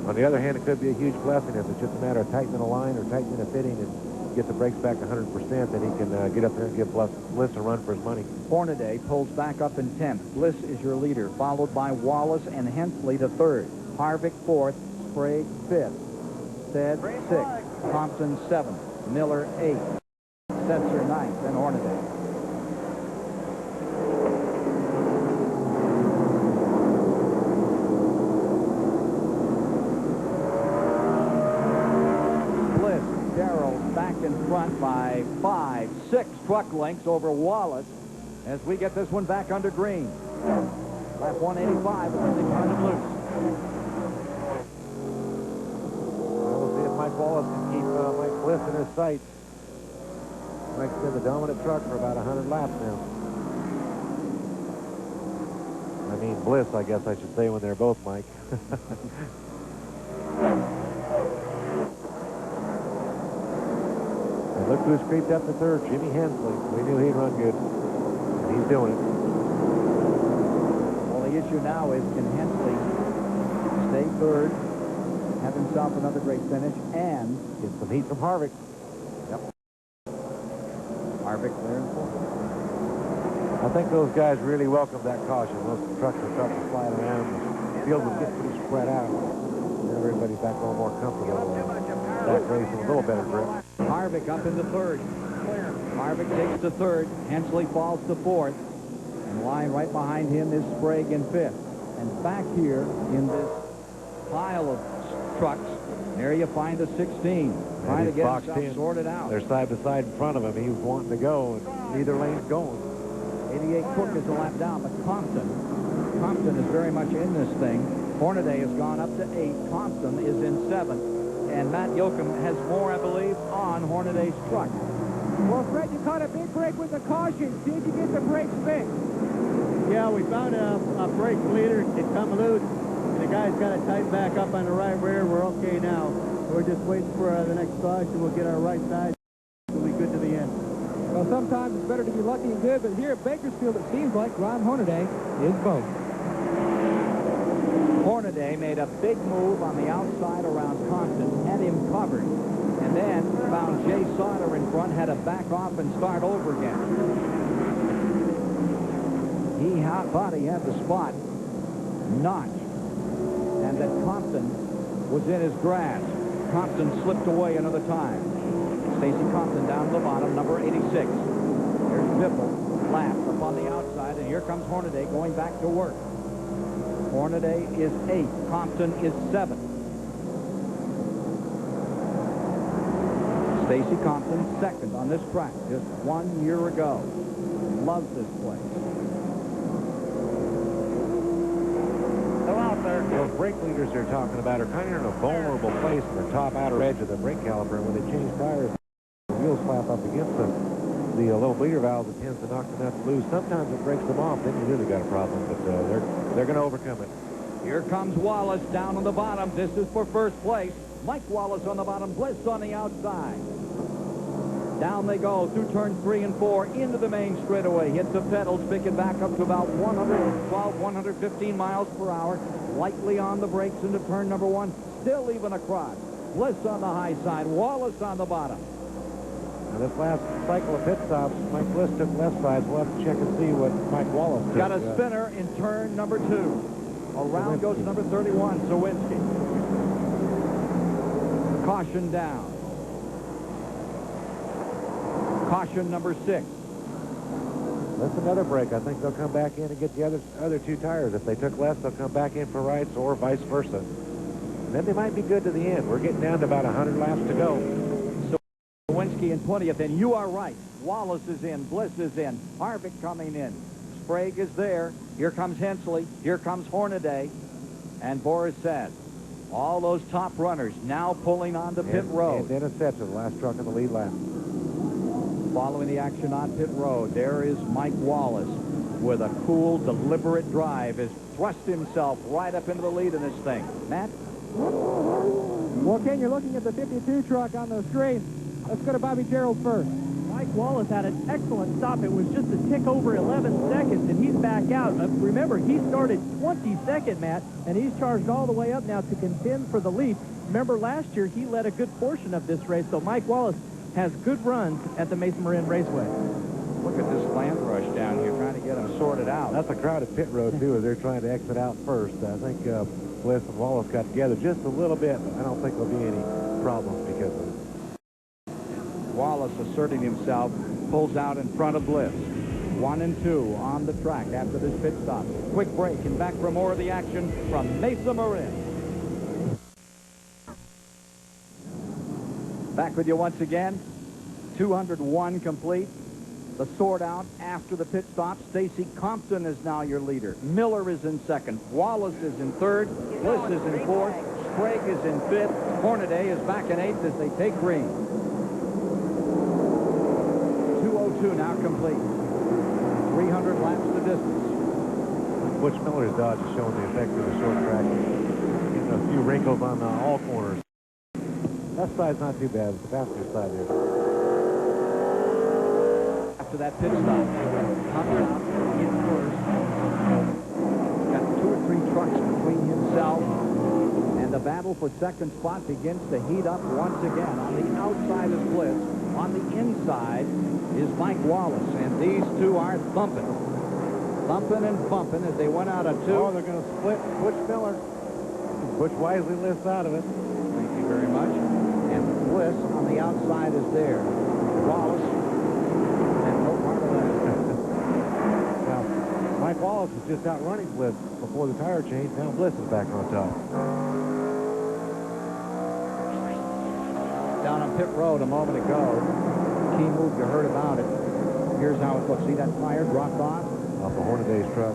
On the other hand, it could be a huge blessing if it's just a matter of tightening a line or tightening a fitting and get the brakes back 100%, then he can get up there and give Bliss a run for his money. Hornaday pulls back up in 10th. Bliss is your leader, followed by Wallace and Hensley to 3rd. Harvick 4th, Sprague 5th. Stead 6th, Thompson 7th, Miller 8th, Setzer 9th, and Hornaday. In front by 5, 6 truck lengths over Wallace as we get this one back under green. Lap 185 as they turn him loose. We'll see if Mike Wallace can keep Mike Bliss in his sights. Mike's been the dominant truck for about 100 laps now. I mean Bliss, I guess I should say, when they're both Mike. Look who's creeped up to 3rd, Jimmy Hensley. We knew he'd run good, and he's doing it. Well, the issue now is, can Hensley stay 3rd, have himself another great finish, and get some heat from Harvick. Yep. Harvick there in 4th. I think those guys really welcomed that caution. Those trucks are starting to slide around. The field was getting pretty spread out. Now everybody's back a little more comfortable. That race with a little better grip. Harvick up into 3rd. Harvick takes to 3rd. Hensley falls to 4th. And lying right behind him is Sprague in 5th. And back here in this pile of trucks, there you find a 16. Trying to get himself sorted out. They're side by side in front of him. He was wanting to go, and neither lane's going. 88 Cook is a lap down, but Compton is very much in this thing. Hornaday has gone up to 8. Compton is in 7th. And Matt Yoakum has more, I believe, on Hornaday's truck. Well, Fred, you caught a big break with the caution. See if you get the brakes fixed. Yeah, we found a brake leader. It come loose, and the guy's got it tightened back up on the right rear. We're okay now. We're just waiting for the next caution. We'll get our right side. We'll be good to the end. Well, sometimes it's better to be lucky and good, but here at Bakersfield, it seems like Ron Hornaday is both. Hornaday made a big move on the outside around Compton, had him covered, and then found Jay Sauter in front, had to back off and start over again. He thought he had the spot notched, and that Compton was in his grasp. Compton slipped away another time. Stacy Compton down to the bottom, number 86. There's Biffle, last up on the outside, and here comes Hornaday going back to work. Hornaday is 8th. Compton is 7th. Stacy Compton, second on this track just 1 year ago. Loves this place. Go out there. Those brake leaders they're talking about are kind of in a vulnerable place in the top outer edge of the brake caliper. And when they change tires, the wheels slap up against the little bleeder valve that tends to knock the nuts loose. Sometimes it breaks them off. Then you really got a problem. But they're going to overcome it. Here comes Wallace down on the bottom. This is for first place. Mike Wallace on the bottom, Bliss on the outside. Down they go through turns 3 and 4 into the main straightaway. Hit the pedals, pick it back up to about 112, 115 miles per hour. Lightly on the brakes into turn number 1. Still even across. Bliss on the high side, Wallace on the bottom. Now this last cycle of pit stops, Mike Bliss took left sides. We'll have to check and see what Mike Wallace took. Got a spinner in turn number 2. Around goes number 31, Zawinski. Caution down. Caution number 6. That's another break. I think they'll come back in and get the other 2 tires. If they took left, they'll come back in for rights or vice versa. And then they might be good to the end. We're getting down to about 100 laps to go. Zawinski in 20th, and you are right. Wallace is in. Bliss is in. Harvick coming in. Sprague is there. Here comes Hensley. Here comes Hornaday. And Boris says, all those top runners now pulling onto pit road. And Dennis Setzer, the last truck in the lead lap. Following the action on pit road, there is Mike Wallace with a cool, deliberate drive. Has thrust himself right up into the lead in this thing. Matt? Well, Ken, you're looking at the 52 truck on the screen. Let's go to Bobby Gerald first. Mike Wallace had an excellent stop. It was just a tick over 11 seconds, and he's back out. Remember, he started 22nd, Matt, and he's charged all the way up now to contend for the lead. Remember, last year, he led a good portion of this race, so Mike Wallace has good runs at the Mesa Marin Raceway. Look at this land rush down here, trying to get them sorted out. That's a crowded pit road, too, as they're trying to exit out first. I think Bliss and Wallace got together just a little bit, but I don't think there'll be any problems because of it. Wallace asserting himself, pulls out in front of Bliss. 1 and 2 on the track after this pit stop. Quick break and back for more of the action from Mesa Marin. Back with you once again. 201 complete. The sort out after the pit stop. Stacy Compton is now your leader. Miller is in second. Wallace is in third. Bliss is in fourth. Sprague is in fifth. Hornaday is back in eighth as they take green. 202 now complete. 300 laps the distance. Butch Miller's Dodge is showing the effect of the short track. Getting a few wrinkles on all corners. That side's not too bad. It's the passenger side there. After that pit stop, Hunter in first. Got 2 or 3 trucks between himself, and the battle for second spot begins to heat up once again. On the outside is Bliss. On the inside is Mike Wallace, and these two are thumping. Thumping and bumping as they went out of 2. Oh, they're going to split Butch Miller. Butch wisely lifts out of it. Thank you very much. And Bliss on the outside is there. Wallace had no part of that. Now, Mike Wallace was just out running Bliss before the tire change. Now Bliss is back on top. Down on pit road a moment ago. Key move, you heard about it. Here's how it looks. See that tire dropped off? Off of Hornaday's truck.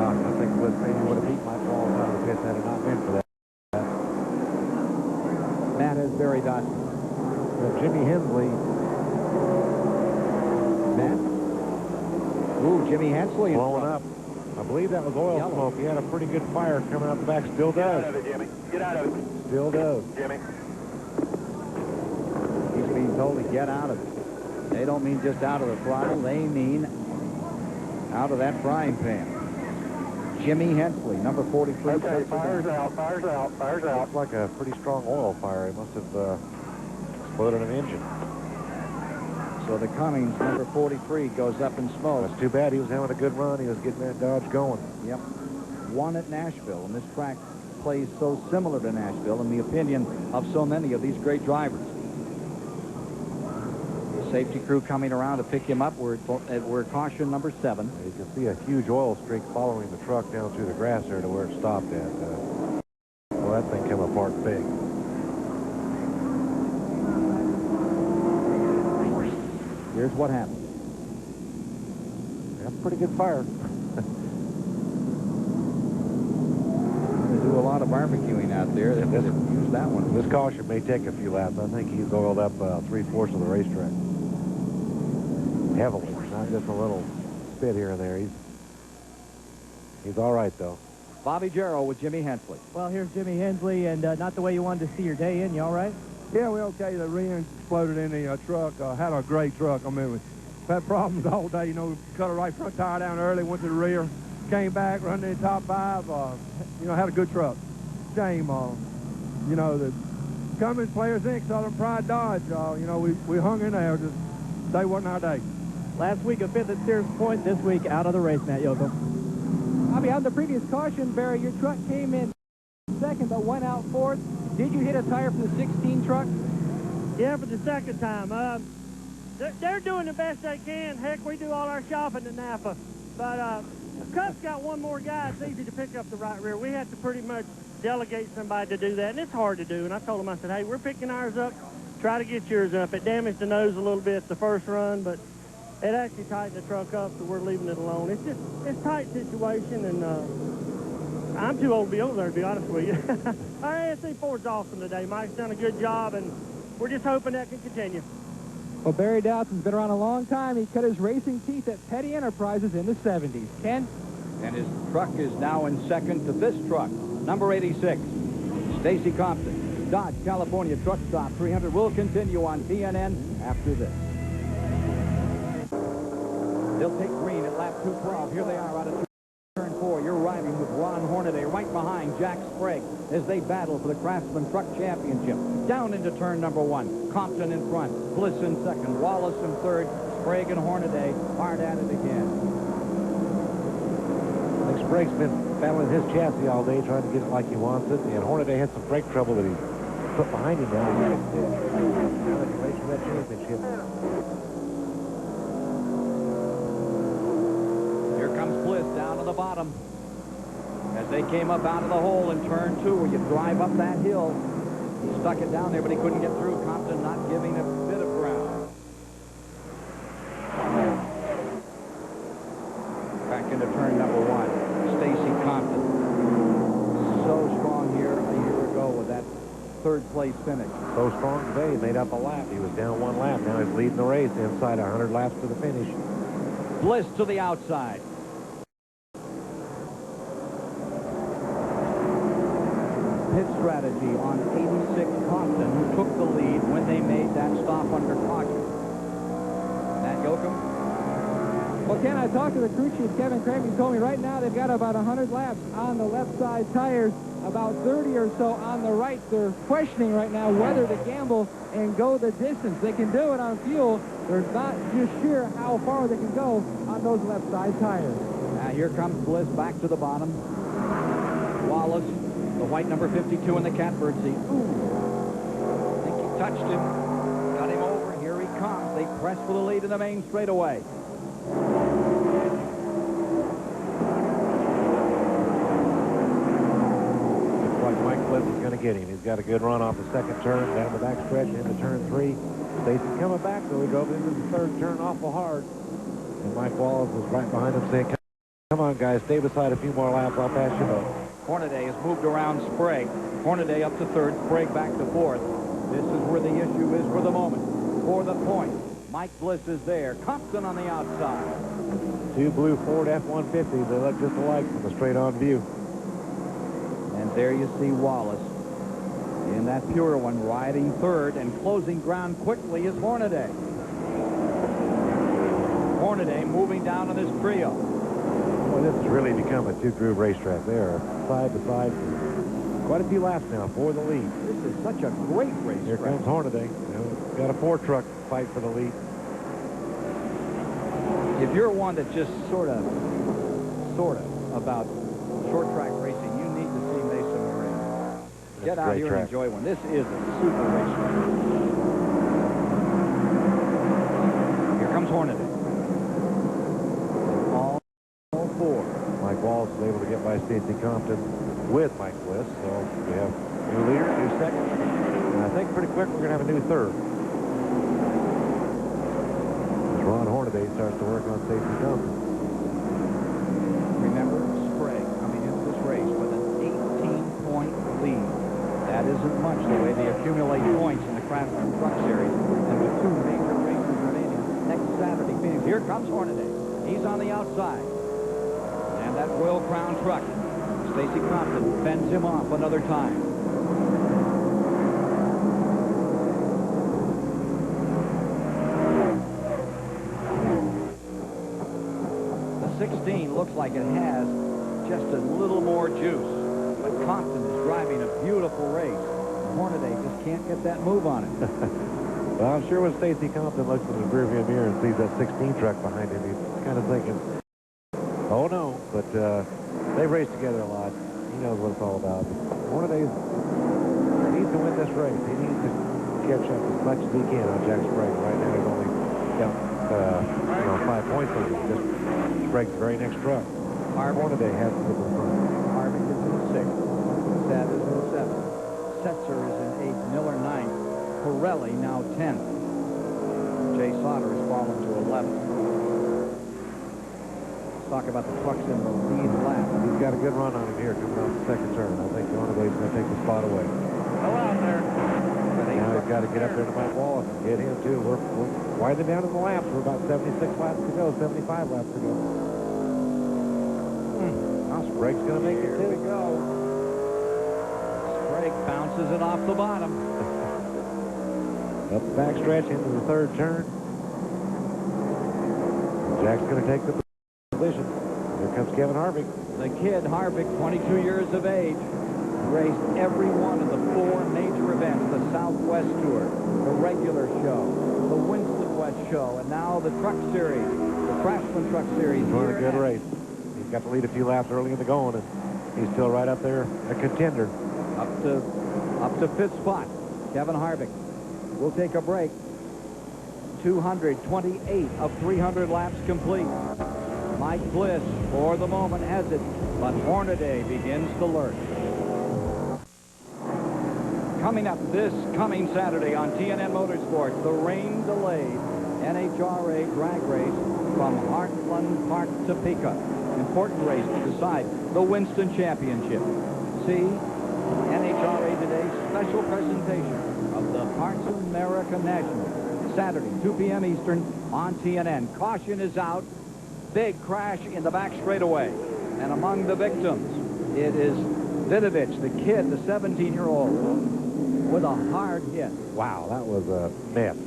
I think Bliss maybe would have beat Mike Wallace out of the pits had it not been for that. Matt has Barry Dotson. Jimmy Hensley. Matt? Ooh, Jimmy Hensley. Blowing up. I believe that was oil smoke. He had a pretty good fire coming out the back. Still does. Get out of it, Jimmy. Get out of it. Still does. Jimmy. He's being told to get out of it. They don't mean just out of the throttle. They mean out of that frying pan. Jimmy Hensley, number 43. Okay, fire's out, fire's out, fire's out. Looks like a pretty strong oil fire. It must have exploded an engine. So the Cummings, number 43, goes up in smoke. That's too bad. He was having a good run. He was getting that Dodge going. Yep. Won at Nashville, and this track plays so similar to Nashville in the opinion of so many of these great drivers. Safety crew coming around to pick him up. We're at caution number 7. You can see a huge oil streak following the truck down through the grass there to where it stopped at. Well, that thing came apart big. Here's what happened. That's pretty good fire. They do a lot of barbecuing out there. They use that one. This caution may take a few laps. I think he's oiled up 3/4 of the racetrack. Heavily, not just a little spit here and there. He's all right, though. Bobby Jarrow with Jimmy Hensley. Well, here's Jimmy Hensley, and not the way you wanted to see your day in. You all right? Yeah, we're okay. The rear exploded in the truck. Had a great truck. I mean, we've had problems all day. You know, cut a right front tire down early, went to the rear, came back, run in the top 5. You know, had a good truck. Shame. You know, the Cummins Players Inc., Southern Pride Dodge, you know, we hung in there. Just day wasn't our day. Last week a 5th at Sears Point. This week out of the race, Matt Yoakum. Bobby, on the previous caution, Barry, your truck came in second but went out 4th. Did you hit a tire from the 16 truck? Yeah, for the second time. They're doing the best they can. Heck, we do all our shopping in Napa. But Cubs got one more guy. It's easy to pick up the right rear. We had to pretty much delegate somebody to do that, and it's hard to do. And I told them, I said, hey, we're picking ours up. Try to get yours up. It damaged the nose a little bit the first run, but it actually tightened the truck up, so we're leaving it alone. It's a tight situation, and I'm too old to be over there, to be honest with you. Our ASC Ford's awesome today. Mike's done a good job, and we're just hoping that can continue. Well, Barry Dowson's been around a long time. He cut his racing teeth at Petty Enterprises in the 70s. Ken? And his truck is now in second to this truck, number 86, Stacy Compton. Dodge California Truck Stop 300 will continue on TNN after this. They'll take green at lap 212. Here they are out of turn 4. You're riding with Ron Hornaday right behind Jack Sprague as they battle for the Craftsman Truck Championship. Down into turn number 1. Compton in front. Bliss in second. Wallace in third. Sprague and Hornaday hard at it again. I think Sprague's been battling his chassis all day, trying to get it like he wants it. And Hornaday had some brake trouble that he put behind him now. Now that he raced for that championship. Down to the bottom as they came up out of the hole in turn 2 where you drive up that hill. He stuck it down there, but he couldn't get through. Compton not giving a bit of ground. Back into turn number 1. Stacy Compton. So strong here a year ago with that third place finish. So strong today, he made up a lap. He was down 1 lap. Now he's leading the race inside 100 laps to the finish. Bliss to the outside. Pit strategy on 86 Compton, who took the lead when they made that stop under caution. Matt Yoakum. Well, Ken, I talked to the crew chief, Kevin Craig. He told me right now they've got about 100 laps on the left side tires, about 30 or so on the right. They're questioning right now whether to gamble and go the distance. They can do it on fuel. They're not just sure how far they can go on those left side tires. Now here comes Bliss back to the bottom. Wallace. The white number 52 in the catbird seat. Ooh. I think he touched him. Got him over. Here he comes. They press for the lead in the main straightaway. Looks like Mike Bliss is going to get him. He's got a good run off the second turn, down the back stretch into turn 3. Stacy's coming back, though. He drove into the third turn awful hard. And Mike Wallace was right behind him saying, come on, guys, stay beside a few more laps. I'll pass you both. Hornaday has moved around Sprague. Hornaday up to third, Sprague back to fourth. This is where the issue is for the moment. For the point, Mike Bliss is there. Compton on the outside. 2 blue Ford F-150s. They look just alike from the straight-on view. And there you see Wallace in that pure one, riding third, and closing ground quickly is Hornaday. Hornaday moving down in this trio. Well, this has really become a 2-groove racetrack. They are side to side for quite a few laps now for the lead. This is such a great racetrack. Here comes Hornaday. Got a 4-truck fight for the lead. If you're one that's just sort of about short track racing, you need to see Mesa Marin. Get out here and enjoy one. This is a super racetrack. Here comes Hornaday. Mike Wallace is able to get by Stacy Compton with Mike Bliss. So we have new leader, new second. And I think pretty quick we're going to have a new third. Ron Hornaday starts to work on Stacy Thompson. Remember, Sprague coming into this race with an 18-point lead. That isn't much the way they accumulate points in the Craftsman Truck Series. And with two major races remaining next Saturday, Phoenix. Here comes Hornaday. He's on the outside. And that Royal Crown truck, Stacy Compton, fends him off another time. The 16 looks like it has just a little more juice. But Compton is driving a beautiful race. Hornaday just can't get that move on it. Well, I'm sure when Stacy Compton looks in the rearview mirror and sees that 16 truck behind him, he's kind of thinking, oh no, but they race together a lot. He knows what it's all about. Hornaday needs to win this race. He needs to catch up as much as he can on Jack Sprague. Right now he's only got 5 points over just Sprague's very next truck. Hornaday has to get to the front. Harvick is in 6th. Sad is in 7th. Setzer is in 8th. Miller 9th. Pirelli now 10th. Jay Sauter has fallen to 11th. Talk about the trucks in the lead lap. He's got a good run on him here coming off the second turn. I think Hornaday's going to take the spot away. Go out there. Now he's got to get up there to Mike Wallace and get him too. We're winding down in the laps. We're about 76 laps to go, 75 laps to go. Now Sprague's going to make it too. Here we go. Sprague bounces it off the bottom. Up the backstretch into the third turn. Jack's going to take the position. Here comes Kevin Harvick. The kid, Harvick, 22 years of age, raced every one of the 4 major events, the Southwest Tour, the regular show, the Winston West show, and now the Truck Series, the Craftsman Truck Series. He's run a good race. He's got to lead a few laps early in the going, and he's still right up there, a contender. Up to 5th spot, Kevin Harvick. We'll take a break. 228 of 300 laps complete. Mike Bliss, for the moment, has it, but Hornaday begins to lurch. Coming up this coming Saturday on TNN Motorsports, the rain-delayed NHRA drag race from Heartland Park, Topeka. Important race to decide the Winston Championship. See NHRA Today's special presentation of the Parts America National. Saturday, 2 p.m. Eastern on TNN. Caution is out. Big crash in the back straightaway. And among the victims, it is Vidovich, the kid, the 17-year-old, with a hard hit. Wow, that was a mess.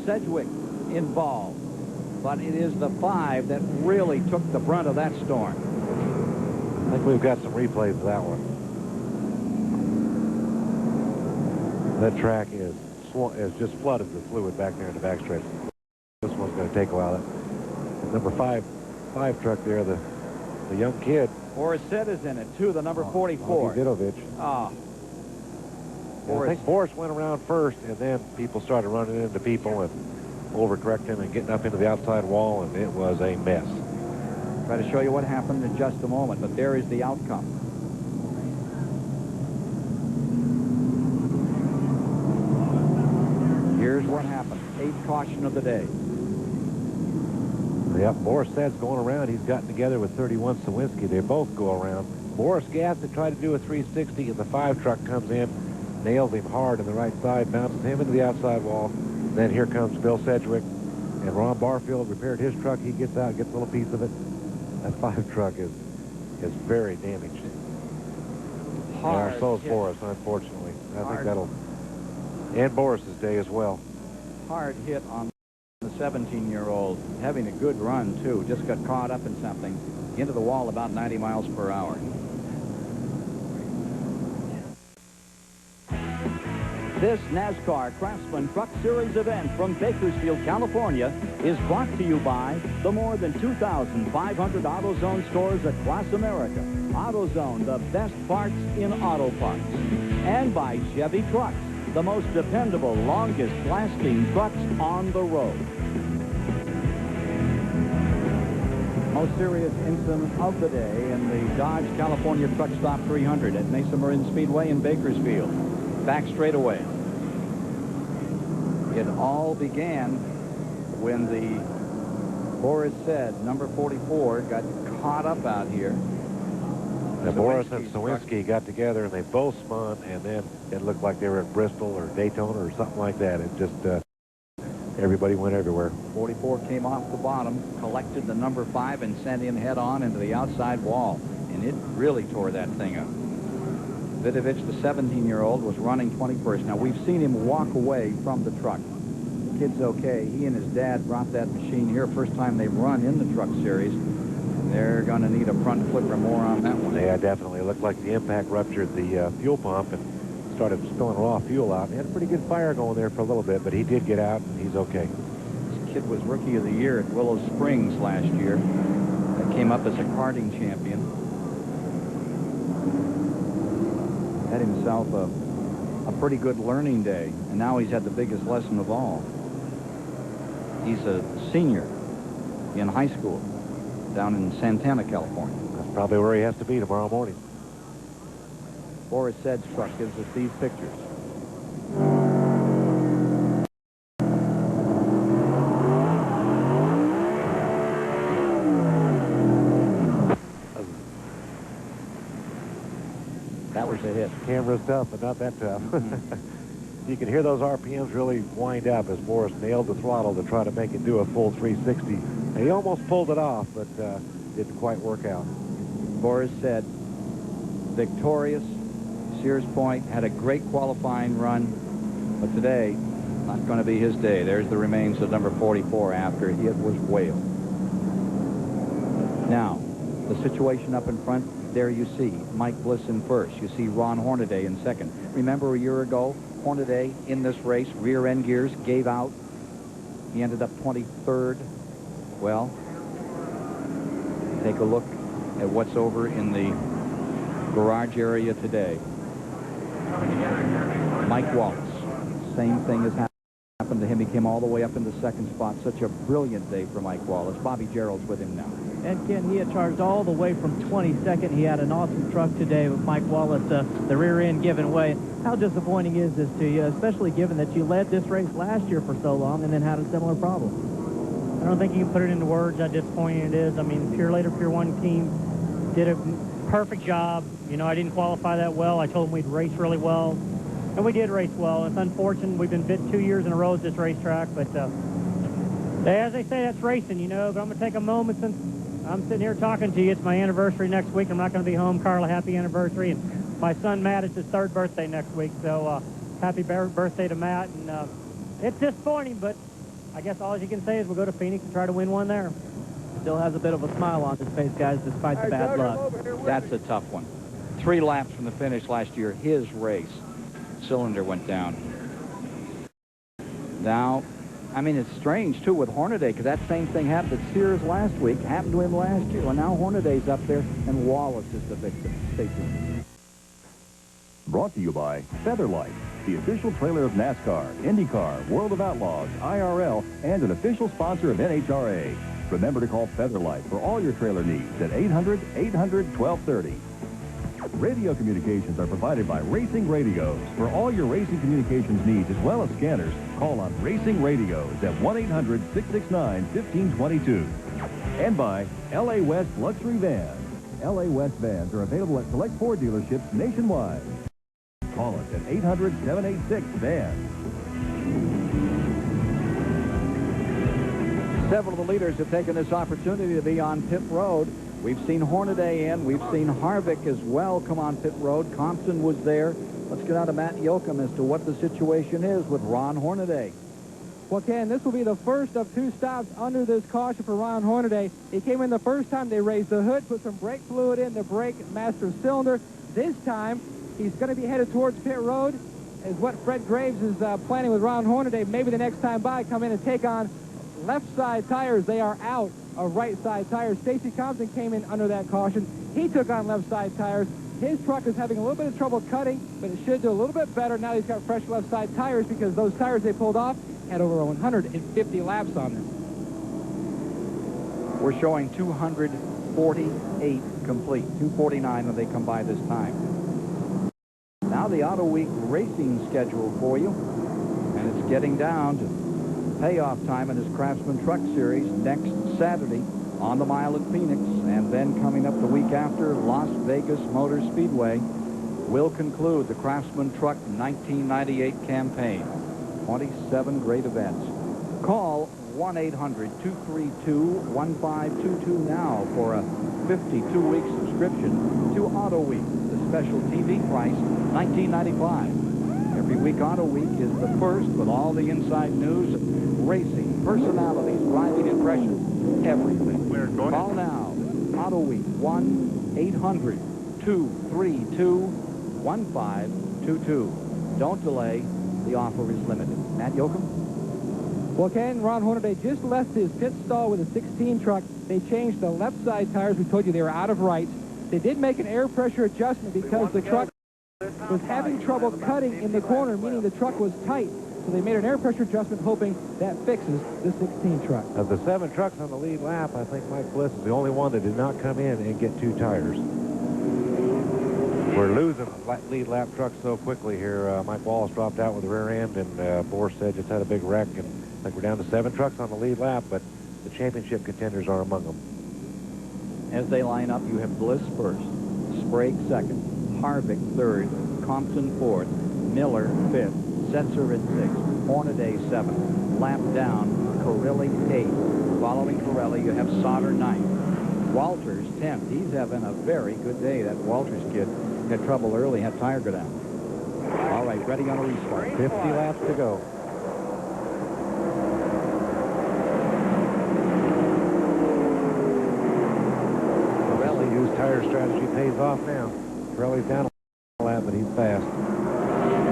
Sedgwick involved. But it is the 5 that really took the brunt of that storm. I think we've got some replays of that one. That track is just flooded with fluid back there in the backstretch. This one's going to take a while. The number 5 truck there, the young kid. Borisset is in it, too, the number 44. Vidovich. Ah. I think Boris went around first, and then people started running into people and overcorrecting and getting up into the outside wall, and it was a mess. Try to show you what happened in just a moment, but there is the outcome. Here's what happened. 8th caution of the day. Yep, Boris Sed's going around. He's gotten together with 31 Sawinski. They both go around. Boris gassed to try to do a 360, and the 5 truck comes in, nails him hard on the right side, bounces him into the outside wall. Then here comes Bill Sedgwick, and Ron Barfield repaired his truck. He gets out, gets a little piece of it. That 5 truck is very damaged. Hard. So is Boris, unfortunately. I think that'll end Boris's day as well. Hard hit on the 17-year-old, having a good run, too. Just got caught up in something. Into the wall about 90 miles per hour. This NASCAR Craftsman Truck Series event from Bakersfield, California is brought to you by the more than 2,500 AutoZone stores across America. AutoZone, the best parts in auto parts. And by Chevy Trucks, the most dependable, longest-lasting trucks on the road. Most serious incident of the day in the Dodge California Truck Stop 300 at Mesa Marin Speedway in Bakersfield. Back straightaway. It all began when the Boris said number 44 got caught up out here. Now, Boris and Sawinski got together, and they both spun, and then it looked like they were at Bristol or Daytona or something like that. It just, everybody went everywhere. 44 came off the bottom, collected the number 5, and sent in head-on into the outside wall. And it really tore that thing up. Vidovich, the 17-year-old, was running 21st. Now, we've seen him walk away from the truck. The kid's okay. He and his dad brought that machine here. First time they've run in the truck series. They're going to need a front flip or more on that one. Yeah, definitely. It looked like the impact ruptured the fuel pump and started spilling raw fuel out. He had a pretty good fire going there for a little bit, but he did get out, and he's okay. This kid was Rookie of the Year at Willow Springs last year. Came up as a karting champion. Had himself a pretty good learning day, and now he's had the biggest lesson of all. He's a senior in high school down in Santana, California. That's probably where he has to be tomorrow morning. Boris Said's truck gives us these pictures. That was a hit. Camera's tough, but not that tough. You can hear those RPMs really wind up as Boris nailed the throttle to try to make it do a full 360. And he almost pulled it off, but didn't quite work out. Boris said, victorious. Sears Point had a great qualifying run, but today, not going to be his day. There's the remains of number 44 after it was whaled. Now, the situation up in front, there you see Mike Bliss in first. You see Ron Hornaday in second. Remember a year ago, Hornaday in this race, rear end gears, gave out. He ended up 23rd. Well, take a look at what's over in the garage area today. Mike Wallace, same thing has happened to him. He came all the way up into second spot. Such a brilliant day for Mike Wallace. Bobby Gerald's with him now. And Ken, he had charged all the way from 22nd. He had an awesome truck today with Mike Wallace, the rear end giving way. How disappointing is this to you, especially given that you led this race last year for so long and then had a similar problem? I don't think you can put it into words how disappointing it is. I mean, Pure Later Pure One team did a perfect job. You know, I didn't qualify that well. I told them we'd race really well, and we did race well. It's unfortunate we've been bit 2 years in a row at this racetrack, but as they say, that's racing, you know. But I'm going to take a moment since I'm sitting here talking to you. It's my anniversary next week. I'm not going to be home. Carla, happy anniversary. And my son, Matt, it's his 3rd birthday next week, so happy birthday to Matt. And it's disappointing, but I guess all you can say is we'll go to Phoenix and try to win one there. Still has a bit of a smile on his face, guys, despite the bad luck. That's a tough one. 3 laps from the finish last year, his race. Cylinder went down. Now, I mean, it's strange, too, with Hornaday, because that same thing happened at Sears last week, happened to him last year. Well, now Hornaday's up there, and Wallace is the victim. Stay tuned. Brought to you by Featherlight, the official trailer of NASCAR, IndyCar, World of Outlaws, IRL, and an official sponsor of NHRA. Remember to call Featherlight for all your trailer needs at 800-800-1230. Radio communications are provided by Racing Radios. For all your racing communications needs as well as scanners, call on Racing Radios at 1-800-669-1522. And by L.A. West Luxury Vans. L.A. West Vans are available at select Ford dealerships nationwide. Call us at 800-786-VANS. Several of the leaders have taken this opportunity to be on pit road. We've seen Hornaday in. We've seen Harvick as well come on pit road. Compton was there. Let's get out of Matt Yoakum as to what the situation is with Ron Hornaday. Well, Ken, this will be the first of 2 stops under this caution for Ron Hornaday. He came in the first time. They raised the hood, put some brake fluid in the brake master cylinder. This time, he's going to be headed towards pit road, is what Fred Graves is planning with Ron Hornaday. Maybe the next time by, come in and take on left side tires. They are out of right side tires. Stacy Compton came in under that caution. He took on left side tires. His truck is having a little bit of trouble cutting, but it should do a little bit better now he's got fresh left side tires, because those tires they pulled off had over 150 laps on them. We're showing 248 complete, 249 when they come by this time. Now the Auto Week racing schedule for you, and it's getting down to payoff time in his Craftsman Truck Series next Saturday on the mile at Phoenix, and then coming up the week after, Las Vegas Motor Speedway will conclude the Craftsman Truck 1998 campaign. 27 great events. Call 1-800-232-1522 now for a 52-week subscription to Auto Week. The special TV price, $19.95. Every week, Auto Week is the first with all the inside news, racing, personalities, driving impressions, everything. Call now. Auto Week, 1-800-232-1522. Don't delay. The offer is limited. Matt Yoakum? Well, Ken, Ron Hornaday just left his pit stall with a 16 truck. They changed the left side tires. We told you they were out of right. They did make an air pressure adjustment because the truck was having trouble cutting in the corner, meaning the truck was tight. So they made an air pressure adjustment, hoping that fixes the 16 truck. Of the 7 trucks on the lead lap, I think Mike Bliss is the only one that did not come in and get 2 tires. We're losing lead lap trucks so quickly here. Mike Wallace dropped out with the rear end, and Borstead just had a big wreck. And I think we're down to 7 trucks on the lead lap, but the championship contenders are among them. As they line up, you have Bliss first, Sprague second, Harvick third, Compton fourth, Miller fifth, Setzer at 6th, Hornaday 7th, lap down, Corelli 8th. Following Corelli, you have Sauter 9th. Walters 10th. He's having a very good day. That Walters kid had trouble early, had tire go down. All right, ready on a restart. 50 laps to go. Corelli, whose tire strategy pays off now. Corelli's down a lap, but he's fast. He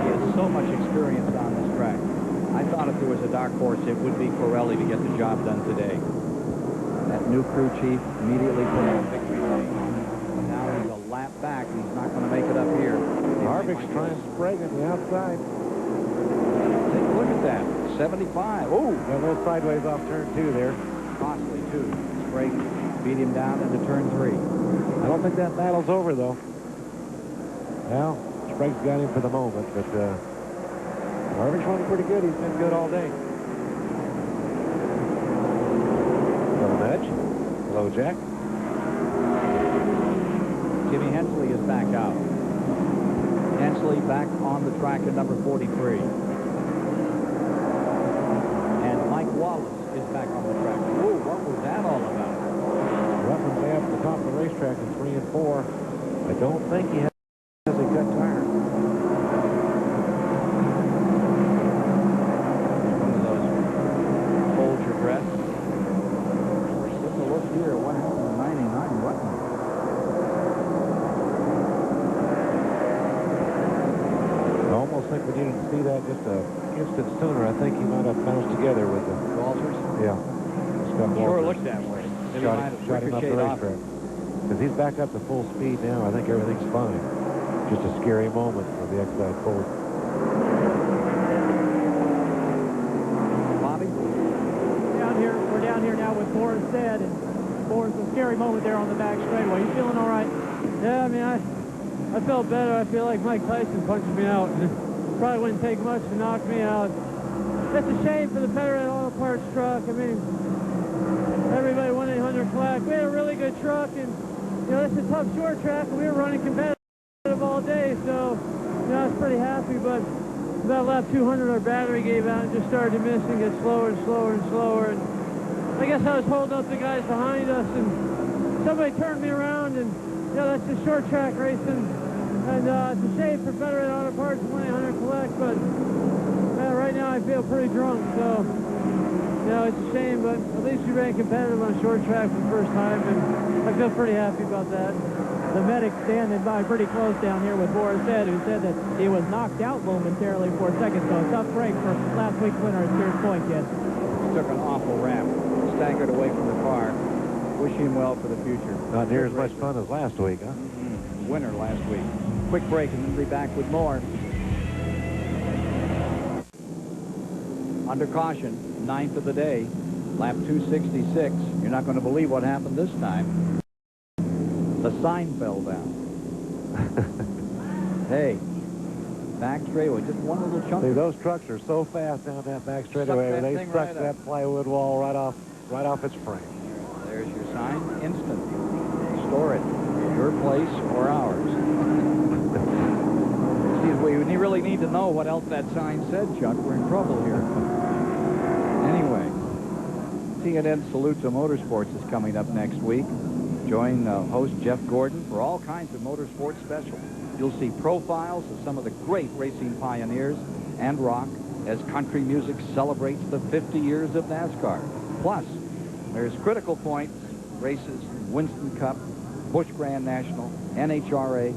has so much experience on this track. I thought if there was a dark horse, it would be Corelli to get the job done today. That new crew chief immediately put on victory lane. But now he's a lap back. He's not going to make it up here. Harvick's trying Sprague on the outside. Take a look at that. 75. Oh! Got a little sideways off turn 2 there. Costly, too. Sprague beat him down into turn 3. I don't think that battle's over, though. Well, Sprague's got him for the moment, but Harvick's running pretty good. He's been good all day. Little nudge. Hello, Jack. Jimmy Hensley is back out. Hensley back on the track at number 43. And Mike Wallace is back on the track. Whoa, what was that all about? Ruffin way up at the top of the racetrack in 3 and 4. I don't think he has a gut tire. One of those hold your breath. Let's take a look here at what happened in 99 Ruffin. I almost think we needed to see that just an instant sooner. I think he might have bounced together with the Walters. Yeah. Sure looked that way. Shot him up the racetrack. Because he's back up to full speed now. I think everything's fine. Just a scary moment for the X-Side Ford. Bobby? We're down here now with Borstead, and Borstead, a scary moment there on the back straightaway. You feeling all right? Yeah, I mean, I felt better. I feel like Mike Tyson punched me out. Probably wouldn't take much to knock me out. It's a shame for the Federated Auto Parts truck. I mean, everybody 1-800 flag. We had a really good truck, and you know, it's a tough short track, and we were running competitive all day, so you know, I was pretty happy. But about lap 200, our battery gave out and just started to miss and get slower and slower and slower. And I guess I was holding up the guys behind us, and somebody turned me around, and you know, that's just short track racing. And it's a shame for Federated Auto Parts and 1-800 Collect, but right now I feel pretty drunk, so you know, it's a shame, but at least we ran competitive on short track for the first time, and I feel pretty happy about that. The medic standing by pretty close down here with Borstead, who said that he was knocked out momentarily for a second, so a tough break for last week's winner at Sears Point, kid. Took an awful ramp, staggered away from the car. Wish him well for the future. Not near as much fun as last week, huh? Winner last week. Quick break, and we'll be back with more. Under caution, 9th of the day, lap 266. You're not going to believe what happened this time. The sign fell down. Hey, back straightaway, just one little chunk. See, those trucks are so fast down that back straightaway. They suck that plywood wall right off its frame. sign instantly. Store it, your place or ours. See, we really need to know what else that sign said, Chuck. We're in trouble here. Anyway, TNN Salute to Motorsports is coming up next week. Join host Jeff Gordon for all kinds of motorsports specials. You'll see profiles of some of the great racing pioneers and rock as country music celebrates the 50 years of NASCAR. Plus, there's critical points, races, Winston Cup, Busch Grand National, NHRA,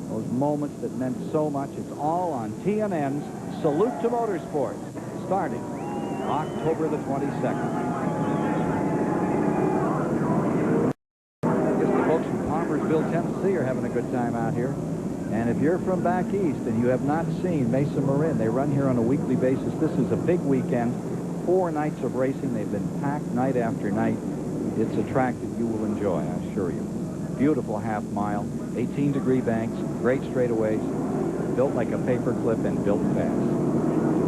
those moments that meant so much. It's all on TNN's Salute to Motorsports, starting October the 22nd. I guess the folks from Palmersville, Tennessee are having a good time out here. And if you're from back east and you have not seen Mesa Marin, they run here on a weekly basis. This is a big weekend. 4 nights of racing. They've been packed night after night. It's a track that you will enjoy, I assure you. Beautiful half mile, 18-degree banks, great straightaways, built like a paper clip and built fast.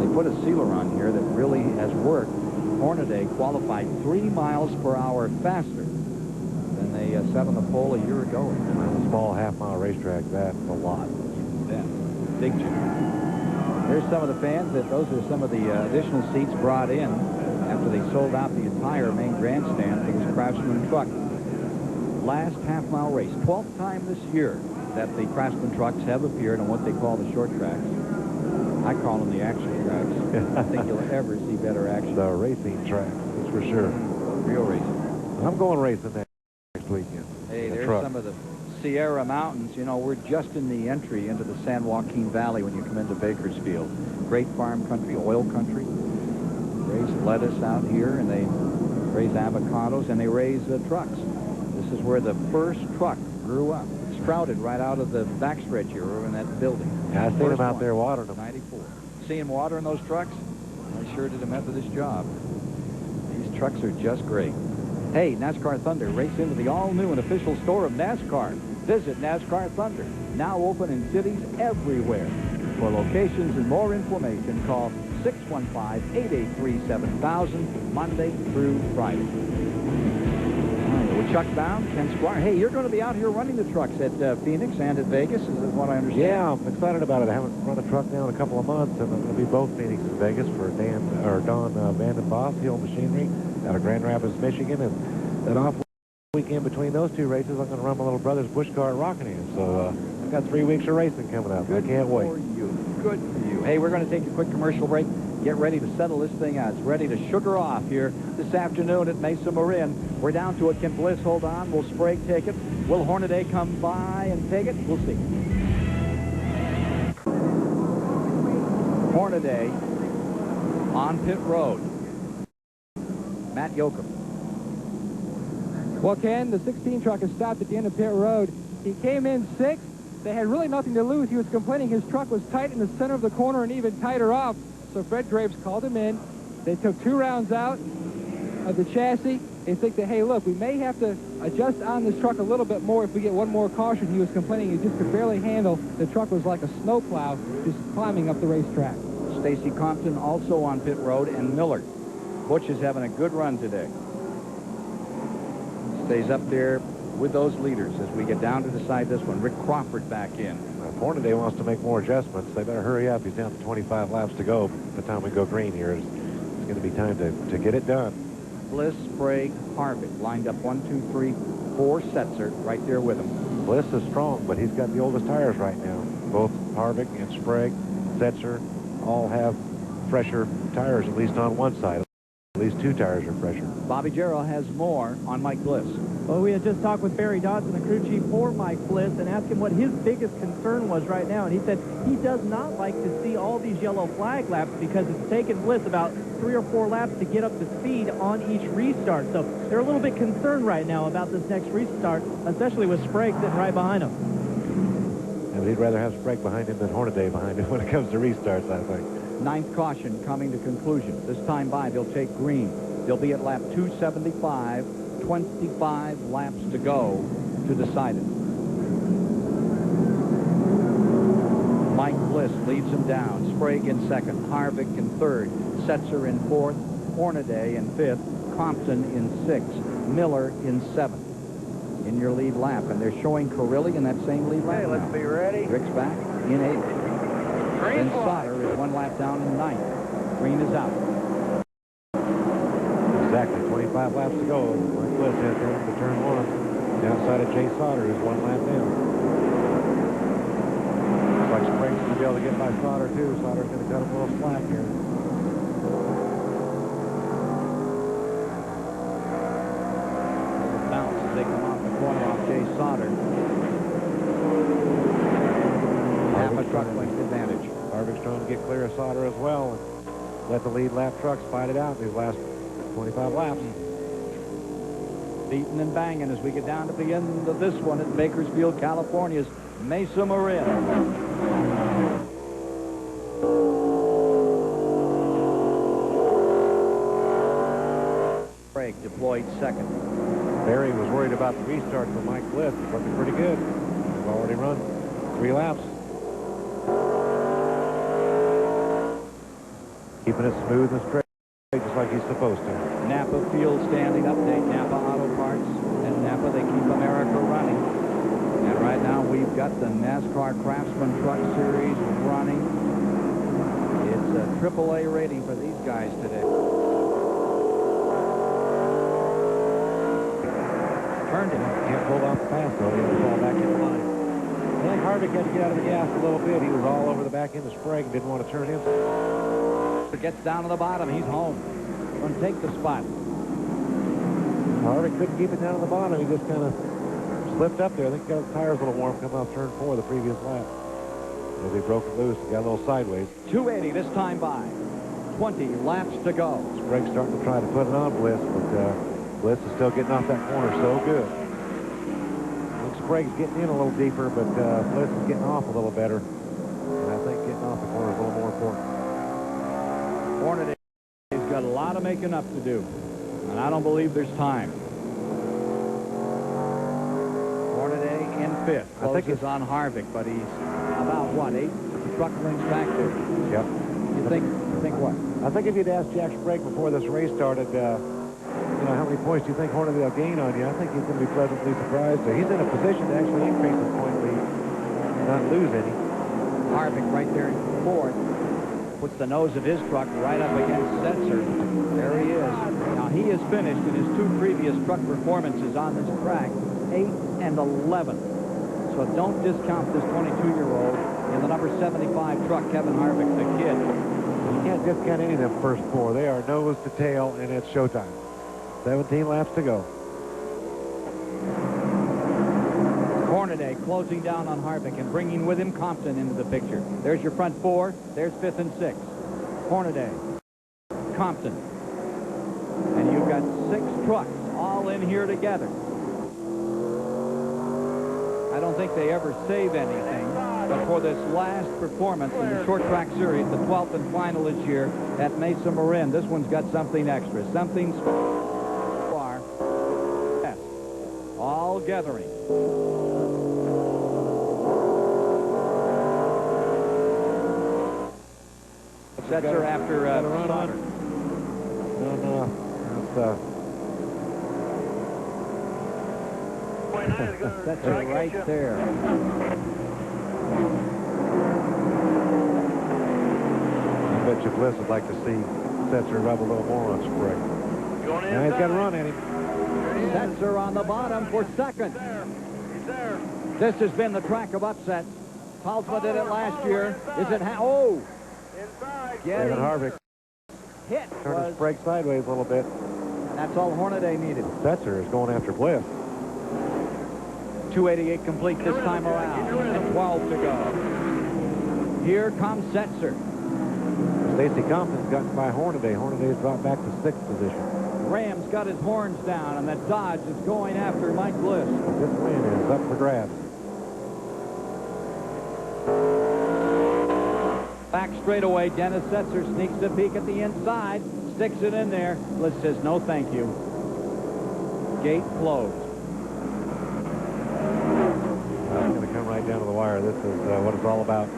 They put a sealer on here that really has worked. Hornaday qualified 3 miles per hour faster than they set on the pole a year ago. A small half-mile racetrack, that's a lot. Yeah, big jump. There's some of the fans. Those are some of the additional seats brought in after they sold out the entire main grandstand for this Craftsman truck. Last half-mile race, 12th time this year that the Craftsman trucks have appeared on what they call the short tracks. I call them the action tracks. I think you'll ever see better action. The racing track, that's for sure. Real racing. I'm going racing next weekend. Hey, there's some of the Sierra Mountains. You know, we're just in the entry into the San Joaquin Valley when you come into Bakersfield. Great farm country, oil country. Raise lettuce out here, and they raise avocados, and they raise trucks. This is where the first truck grew up. It sprouted right out of the backstretch here over in that building. Yeah, I seen them out there watering them. 94. See him watering those trucks? I sure did a Methodist job. These trucks are just great. Hey, NASCAR Thunder, race into the all-new and official store of NASCAR. Visit NASCAR Thunder, now open in cities everywhere. For locations and more information, call 615-883-7000, Monday through Friday. With Chuck Bound, Ken Squire. Hey, you're going to be out here running the trucks at Phoenix and at Vegas, is what I understand? Yeah, I'm excited about it. I haven't run a truck now in a couple of months, and I'm going to be both Phoenix and Vegas for Don Vandenboss, Hill Machinery, out of Grand Rapids, Michigan, and then off weekend between those two races, I'm going to run my little brother's Busch car at Rockingham. So I've got 3 weeks of racing coming up. I can't wait. Good for you. Good for you. Hey, we're going to take a quick commercial break. Get ready to settle this thing out. It's ready to sugar off here this afternoon at Mesa Marin. We're down to it. Can Bliss hold on? Will Sprague take it? Will Hornaday come by and take it? We'll see. Hornaday on pit road. Matt Yoakum. Well, Ken, the 16 truck has stopped at the end of pit road. He came in 6th. They had really nothing to lose. He was complaining his truck was tight in the center of the corner and even tighter off. So Fred Graves called him in. They took 2 rounds out of the chassis. They think that, hey, look, we may have to adjust on this truck a little bit more if we get one more caution. He was complaining he just could barely handle. The truck was like a snowplow just climbing up the racetrack. Stacy Compton also on pit road, and Miller. Butch is having a good run today. Stays up there with those leaders as we get down to decide this one. Rick Crawford back in. If Hornaday wants to make more adjustments, they better hurry up. He's down to 25 laps to go. By the time we go green here, it's going to be time to get it done. Bliss, Sprague, Harvick lined up 1, 2, 3, 4. Setzer right there with him. Bliss is strong, but he's got the oldest tires right now. Both Harvick and Sprague, Setzer, all have fresher tires, at least on one side. At least 2 tires are fresher. Bobby Jarrell has more on Mike Bliss. Well, we had just talked with Barry Dodson, the crew chief for Mike Bliss, and asked him what his biggest concern was right now. And he said he does not like to see all these yellow flag laps because it's taken Bliss about 3 or 4 laps to get up to speed on each restart. So they're a little bit concerned right now about this next restart, especially with Sprague sitting right behind him. Yeah, but he'd rather have Sprague behind him than Hornaday behind him when it comes to restarts, I think. 9th caution coming to conclusion. This time by, they'll take green. They'll be at lap 275. 25 laps to go to decide it. Mike Bliss leads him down. Sprague in 2nd. Harvick in 3rd. Setzer in 4th. Hornaday in 5th. Compton in 6th. Miller in 7th. In your lead lap, and they're showing Carilli in that same lead lap. Okay, let's be ready. Rick's back in 8th. Green Then Sauter is 1 lap down in 9th. Green is out. Exactly 25 laps to go. Mike Bliss has to turn 1. Outside of Jay Sauter is 1 lap down. Looks like Sprague's going to be able to get by Sauter too. Sauter's going to cut him a little slack here. Bounce as they come off the corner off Jay Sauter. Half a truck length advantage. Harvick's trying to get clear of Sauter as well and let the lead lap trucks fight it out these last 25 laps. Beating and banging as we get down to the end of this one at Bakersfield, California's Mesa Marin. Sprague deployed 2nd. Barry was worried about the restart for Mike Bliss. It's looking pretty good. They've already run 3 laps. Keeping it smooth and straight, just like he's supposed to. Napa Field standing update. Napa Auto Parts and Napa, they keep America running. And right now we've got the NASCAR Craftsman Truck Series running. It's a AAA rating for these guys today. Turned him. Can't pull off the pass, though. He had to fall back in line. I think Harvick had to get out of the gas a little bit. He was all over the back end of Sprague and didn't want to turn him. Gets down to the bottom. He's home. Going to take the spot. Harvick couldn't keep it down to the bottom. He just kind of slipped up there. I think he got his tires a little warm coming off turn 4 the previous lap. As he broke it loose and got a little sideways. 280 this time by. 20 laps to go. Sprague's starting to try to put it on Bliss, but Bliss is still getting off that corner so good. I think Sprague's getting in a little deeper, but Bliss is getting off a little better. And I think getting off the corner is a little more important. Hornaday has got a lot of making up to do, and I don't believe there's time. Hornaday in 5th. Closes on Harvick, but he's about, what, 8 truck lengths back there? Yep. You think what? I think if you'd asked Jack Sprague before this race started, you know, how many points do you think Hornaday will gain on you? I think he's going to be pleasantly surprised. He's in a position to actually increase his point lead and not lose any. Harvick right there in 4th. Puts the nose of his truck right up against Setzer. There he is. Now he has finished in his 2 previous truck performances on this track, 8 and 11. So don't discount this 22-year-old in the number 75 truck, Kevin Harvick, the kid. You can't discount any of them first 4. They are nose to tail, and it's showtime. 17 laps to go. Hornaday closing down on Harvick and bringing with him Compton into the picture. There's your front 4. There's 5th and 6th. Hornaday, Compton. And you've got 6 trucks all in here together. I don't think they ever save anything, but for this last performance in the short track series, the 12th and final this year at Mesa Marin, this one's got something extra, something far. Yes. All gathering. Setzer after Sauter. No. That's right there. I bet you Bliss would like to see Setzer rub a little more on Sprague. Now he's got to run at him. Setzer on the bottom for 2nd. This has been the track of upsets. Palsma did it last year. Is it Kevin Harvick hit turned Sprague sideways a little bit. And that's all Hornaday needed. Setzer is going after Bliss. 288 complete this time around. And 12 to go. Here comes Setzer. Stacy Compton's gotten by Hornaday. Hornaday's dropped back to 6th position. Graham's got his horns down, and that Dodge is going after Mike Bliss. This win is up for grabs. Back straightaway, Dennis Setzer sneaks a peek at the inside, sticks it in there. Bliss says, no, thank you. Gate closed. It's going to come right down to the wire. This is what it's all about.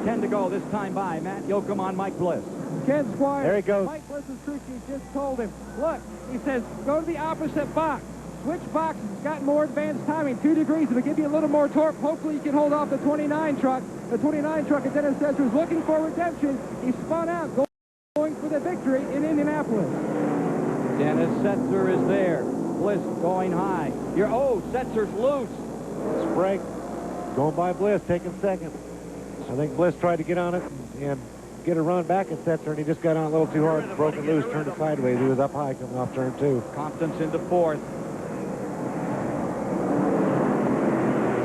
10 to go this time by Matt Yoakum on Mike Bliss. Ken Squire. There he goes. Mike Bliss's crew chief just told him, look, he says, go to the opposite box. Switch boxes. It's got more advanced timing, 2 degrees. It'll give you a little more torque. Hopefully you can hold off the 29 truck. The 29 truck at Dennis Setzer was looking for redemption. He spun out, going for the victory in Indianapolis. Dennis Setzer is there. Bliss going high. Setzer's loose. Sprague going by Bliss, taking second. I think Bliss tried to get on it and get a run back at Setzer, and he just got on a little too hard, broke it loose, turned it sideways. He was up high coming off turn 2. Compton's into 4th.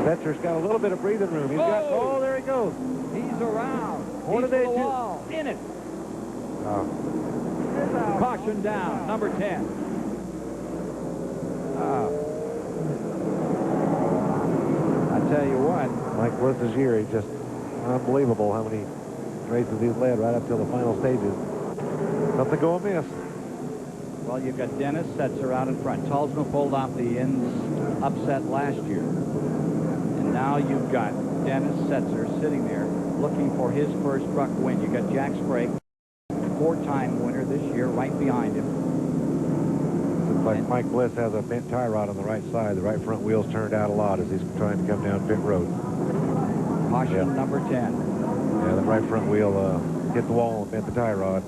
Setzer's got a little bit of breathing room. He's got, oh, there he goes. He's around. Hornaday He's to the wall. In it. Caution down. Number 10. I tell you what, Mike Bliss's year, he's just unbelievable how many races he's led right up till the final stages. Nothing go amiss. Well, you've got Dennis Setzer out in front. Talsma pulled off the ends upset last year. And now you've got Dennis Setzer sitting there looking for his first truck win. You've got Jack Sprague, 4-time winner this year, right behind him. Looks like Mike Bliss has a bent tie rod on the right side. The right front wheel's turned out a lot as he's trying to come down pit road. Caution number 10. Yeah, the right front wheel hit the wall and bent the tie rod.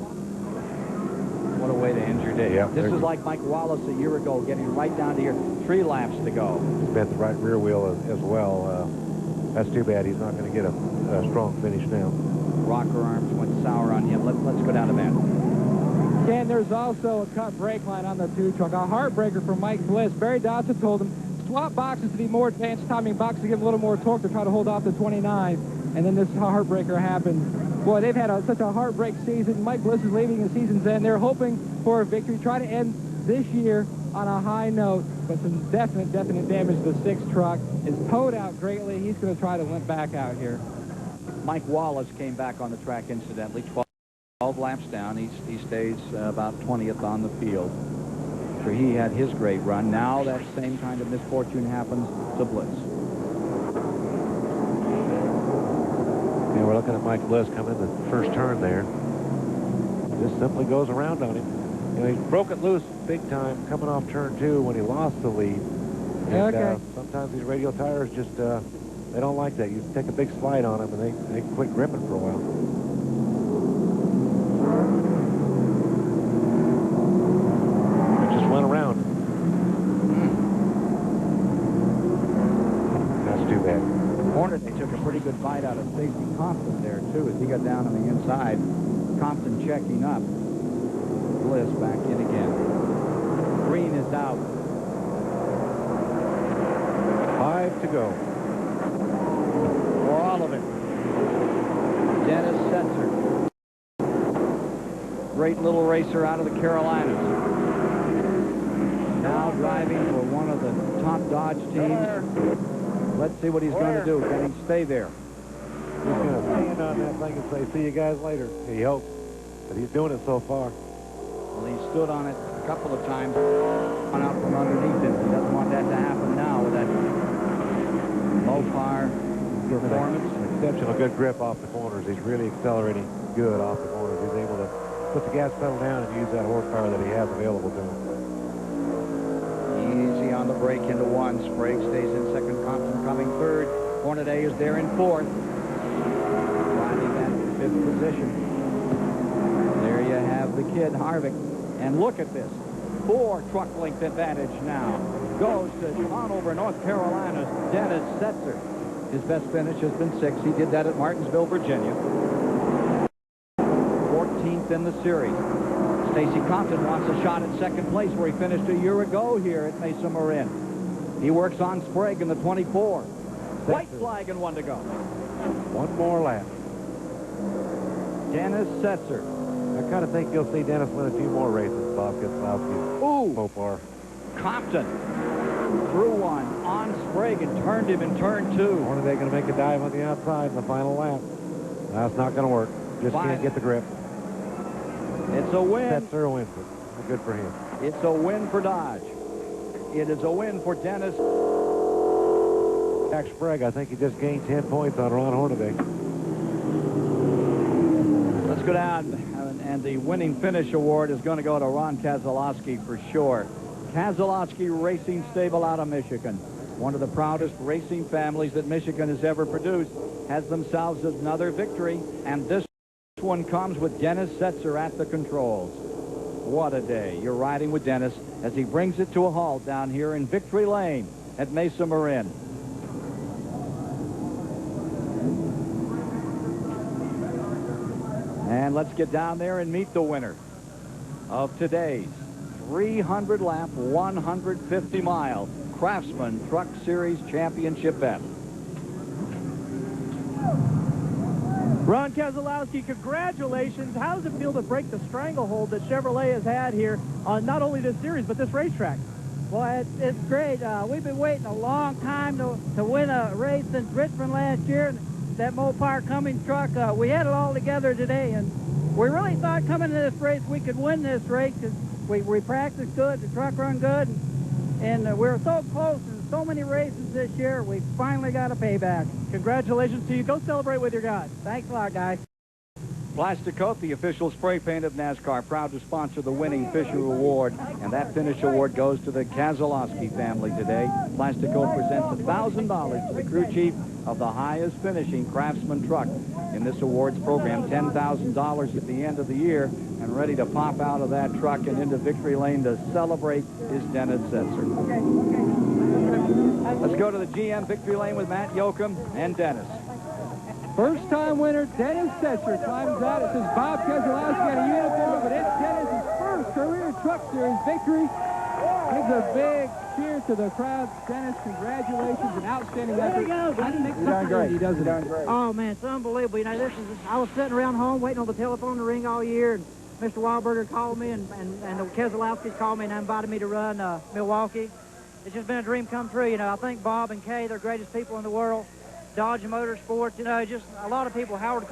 What a way to end your day. Yep, this is like Mike Wallace a year ago, getting right down to here. 3 laps to go. Bent the right rear wheel as well. That's too bad. He's not going to get a strong finish now. Rocker arms went sour on him. Let's go down to that. Ken, there's also a cut brake line on the 2 truck. A heartbreaker for Mike Bliss. Barry Dodson told him, swap boxes to the more advanced timing box to give him a little more torque to try to hold off the 29. And then this heartbreaker happened. Boy, they've had such a heartbreak season. Mike Bliss is leaving the season's end. They're hoping for a victory. Try to end this year on a high note, but some definite damage to the 6 truck. Is towed out greatly. He's going to try to limp back out here. Mike Wallace came back on the track, incidentally, 12 laps down. He stays about 20th on the field. So he had his great run. Now that same kind of misfortune happens to Bliss. Yeah, we're looking at Mike Bliss coming in the first turn there. Just simply goes around on him. You know, he broke it loose big time coming off turn 2 when he lost the lead. And, sometimes these radial tires just, they don't like that. You take a big slide on them and they quit gripping for a while. It just went around. That's too bad. Hornaday took a pretty good bite out of Stacy Compton there, too, as he got down on the inside. Compton checking up. Bliss back in again. Green is out. 5 to go. For all of it. Dennis Setzer. Great little racer out of the Carolinas. Now driving for one of the top Dodge teams. Let's see what he's going to do. Can he stay there? He's going to stand on that thing and say, see you guys later. He hopes. But he's doing it so far. Well, he stood on it a couple of times. On out from underneath him. He doesn't want that to happen now with that low-fire performance. Exceptional good grip off the corners. He's really accelerating good off the corners. He's able to put the gas pedal down and use that horsepower that he has available to him. Easy on the brake into 1. Sprague stays in 2nd. Compton coming 3rd. Hornaday is there in 4th. Riding that 5th position. There you have the kid, Harvick. And look at this. 4 truck length advantage now. Goes to Hanover, North Carolina's Dennis Setzer. His best finish has been 6th. He did that at Martinsville, Virginia. 14th in the series. Stacy Compton wants a shot at 2nd place where he finished a year ago here at Mesa Marin. He works on Sprague in the 24. White flag and 1 to go. 1 more lap. Dennis Setzer. I kind of think you'll see Dennis win a few more races, Bob Keselowski. Ooh. So far. Compton threw 1 on Sprague and turned him in turn 2. Hornaday going to make a dive on the outside in the final lap. That's not going to work. Just can't get the grip. It's a win. Setzer wins it. Good for him. It's a win for Dodge. It is a win for Dennis. Jack Sprague, I think he just gained 10 points on Ron Hornaday. Let's go go down, and the winning finish award is going to go to Ron Keselowski for sure. Keselowski Racing Stable out of Michigan. One of the proudest racing families that Michigan has ever produced, has themselves another victory, and this one comes with Dennis Setzer at the controls. What a day. You're riding with Dennis as he brings it to a halt down here in Victory Lane at Mesa Marin. And let's get down there and meet the winner of today's 300-lap, 150-mile Craftsman Truck Series Championship bet. Ron Keselowski, congratulations. How does it feel to break the stranglehold that Chevrolet has had here on not only this series, but this racetrack? Well, it's great. We've been waiting a long time to win a race since Richmond last year. That Mopar Cummins truck, we had it all together today, and we really thought coming to this race we could win this race because we practiced good, the truck run good, and we were so close in so many races this year. We finally got a payback. Congratulations to you. Go celebrate with your guys. Thanks a lot, guys. Plastic Coat, the official spray paint of NASCAR, proud to sponsor the winning Fisher Award, and that finish award goes to the Keselowski family today. Plastic Coat presents $1,000 to the crew chief of the highest finishing Craftsman truck in this awards program. $10,000 at the end of the year, and ready to pop out of that truck and into Victory Lane to celebrate is Dennis Setzer. Let's go to the GM Victory Lane with Matt Yoakum and Dennis. First-time winner Dennis Setzer climbs out. It says Bob Keselowski in a uniform, but it's Dennis' first career Truck Series victory. Gives a big cheer to the crowd. Dennis, congratulations, an outstanding effort. You're doing great. He does it. Oh, man, it's unbelievable. You know, I was sitting around home waiting on the telephone to ring all year, and Mr. Wahlberger called me, and the Keselowskis called me and invited me to run Milwaukee. It's just been a dream come true. You know, I think Bob and Kay, they're the greatest people in the world. Dodge Motorsports, you know, just a lot of people. Howard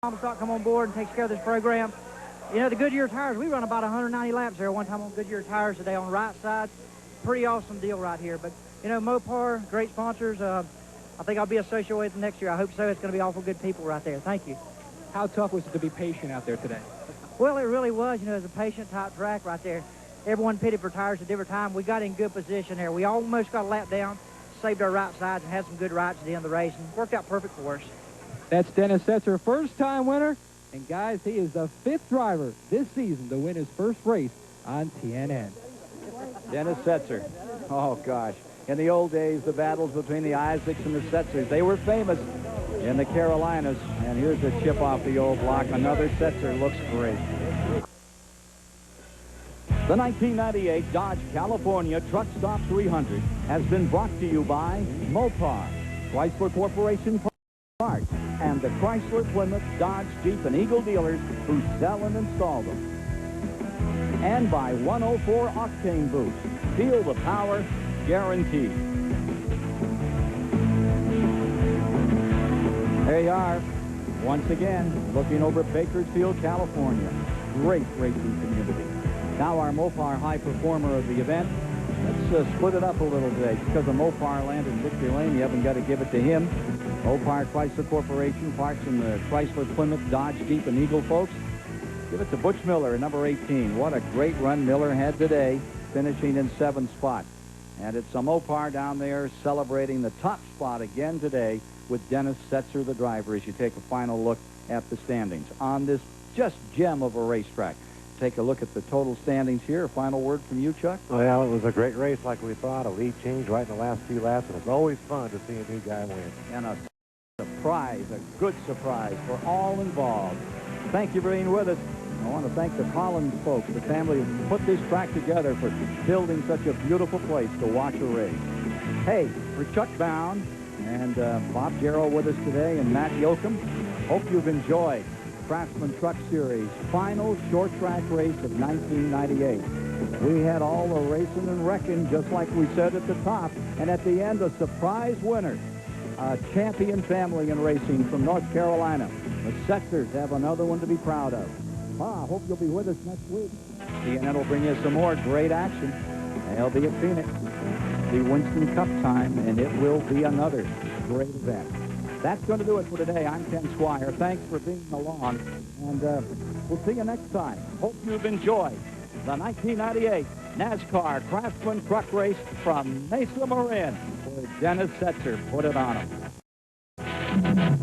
Comstock come on board and takes care of this program. You know, the Goodyear tires, we run about 190 laps there one time on Goodyear tires today on the right side. Pretty awesome deal right here. But, you know, Mopar, great sponsors. I think I'll be associated with them next year. I hope so. It's going to be awful good people right there. Thank you. How tough was it to be patient out there today? Well, it really was. You know, it was a patient-type track right there. Everyone pitted for tires at a different time. We got in good position there. We almost got a lap down, saved our right sides, and had some good rights at the end of the race, and worked out perfect for us. That's Dennis Setzer, first-time winner. And, guys, he is the 5th driver this season to win his first race on TNN. Dennis Setzer. Oh, gosh. In the old days, the battles between the Isaacs and the Setzers, they were famous in the Carolinas. And here's a chip off the old block. Another Setzer looks great. The 1998 Dodge California Truck Stop 300 has been brought to you by Mopar, Chrysler Corporation Parts, and the Chrysler, Plymouth, Dodge, Jeep, and Eagle dealers who sell and install them. And by 104 Octane Boost. Feel the power, guaranteed. There you are, once again, looking over Bakersfield, California. Great racing community. Now our Mopar high performer of the event. Let's split it up a little today. Just because the Mopar landed in Victory Lane, you haven't got to give it to him. Mopar Chrysler Corporation, parts in the Chrysler, Plymouth, Dodge, Jeep, and Eagle folks. Give it to Butch Miller in number 18. What a great run Miller had today, finishing in 7th spot. And it's a Mopar down there celebrating the top spot again today with Dennis Setzer, the driver, as you take a final look at the standings on this just gem of a racetrack. Take a look at the total standings here. A final word from you, Chuck? Well, it was a great race like we thought. A lead change right in the last few laps, and it's always fun to see a new guy win. And a surprise, a good surprise for all involved. Thank you for being with us. I want to thank the Collins folks, the family who put this track together for building such a beautiful place to watch a race. Hey, for Chuck Bound and Bob Jarrell with us today and Matt Yoakum, hope you've enjoyed Craftsman Truck Series final short track race of 1998. We had all the racing and wrecking, just like we said at the top, and at the end, a surprise winner, a champion family in racing from North Carolina. The Setzers have another one to be proud of. I hope you'll be with us next week. CNN will bring you some more great action. They'll be at Phoenix. The Winston Cup time, and it will be another great event. That's going to do it for today. I'm Ken Squire. Thanks for being along, and we'll see you next time. Hope you've enjoyed the 1998 NASCAR Craftsman Truck Race from Mesa, Marin, where Dennis Setzer put it on him.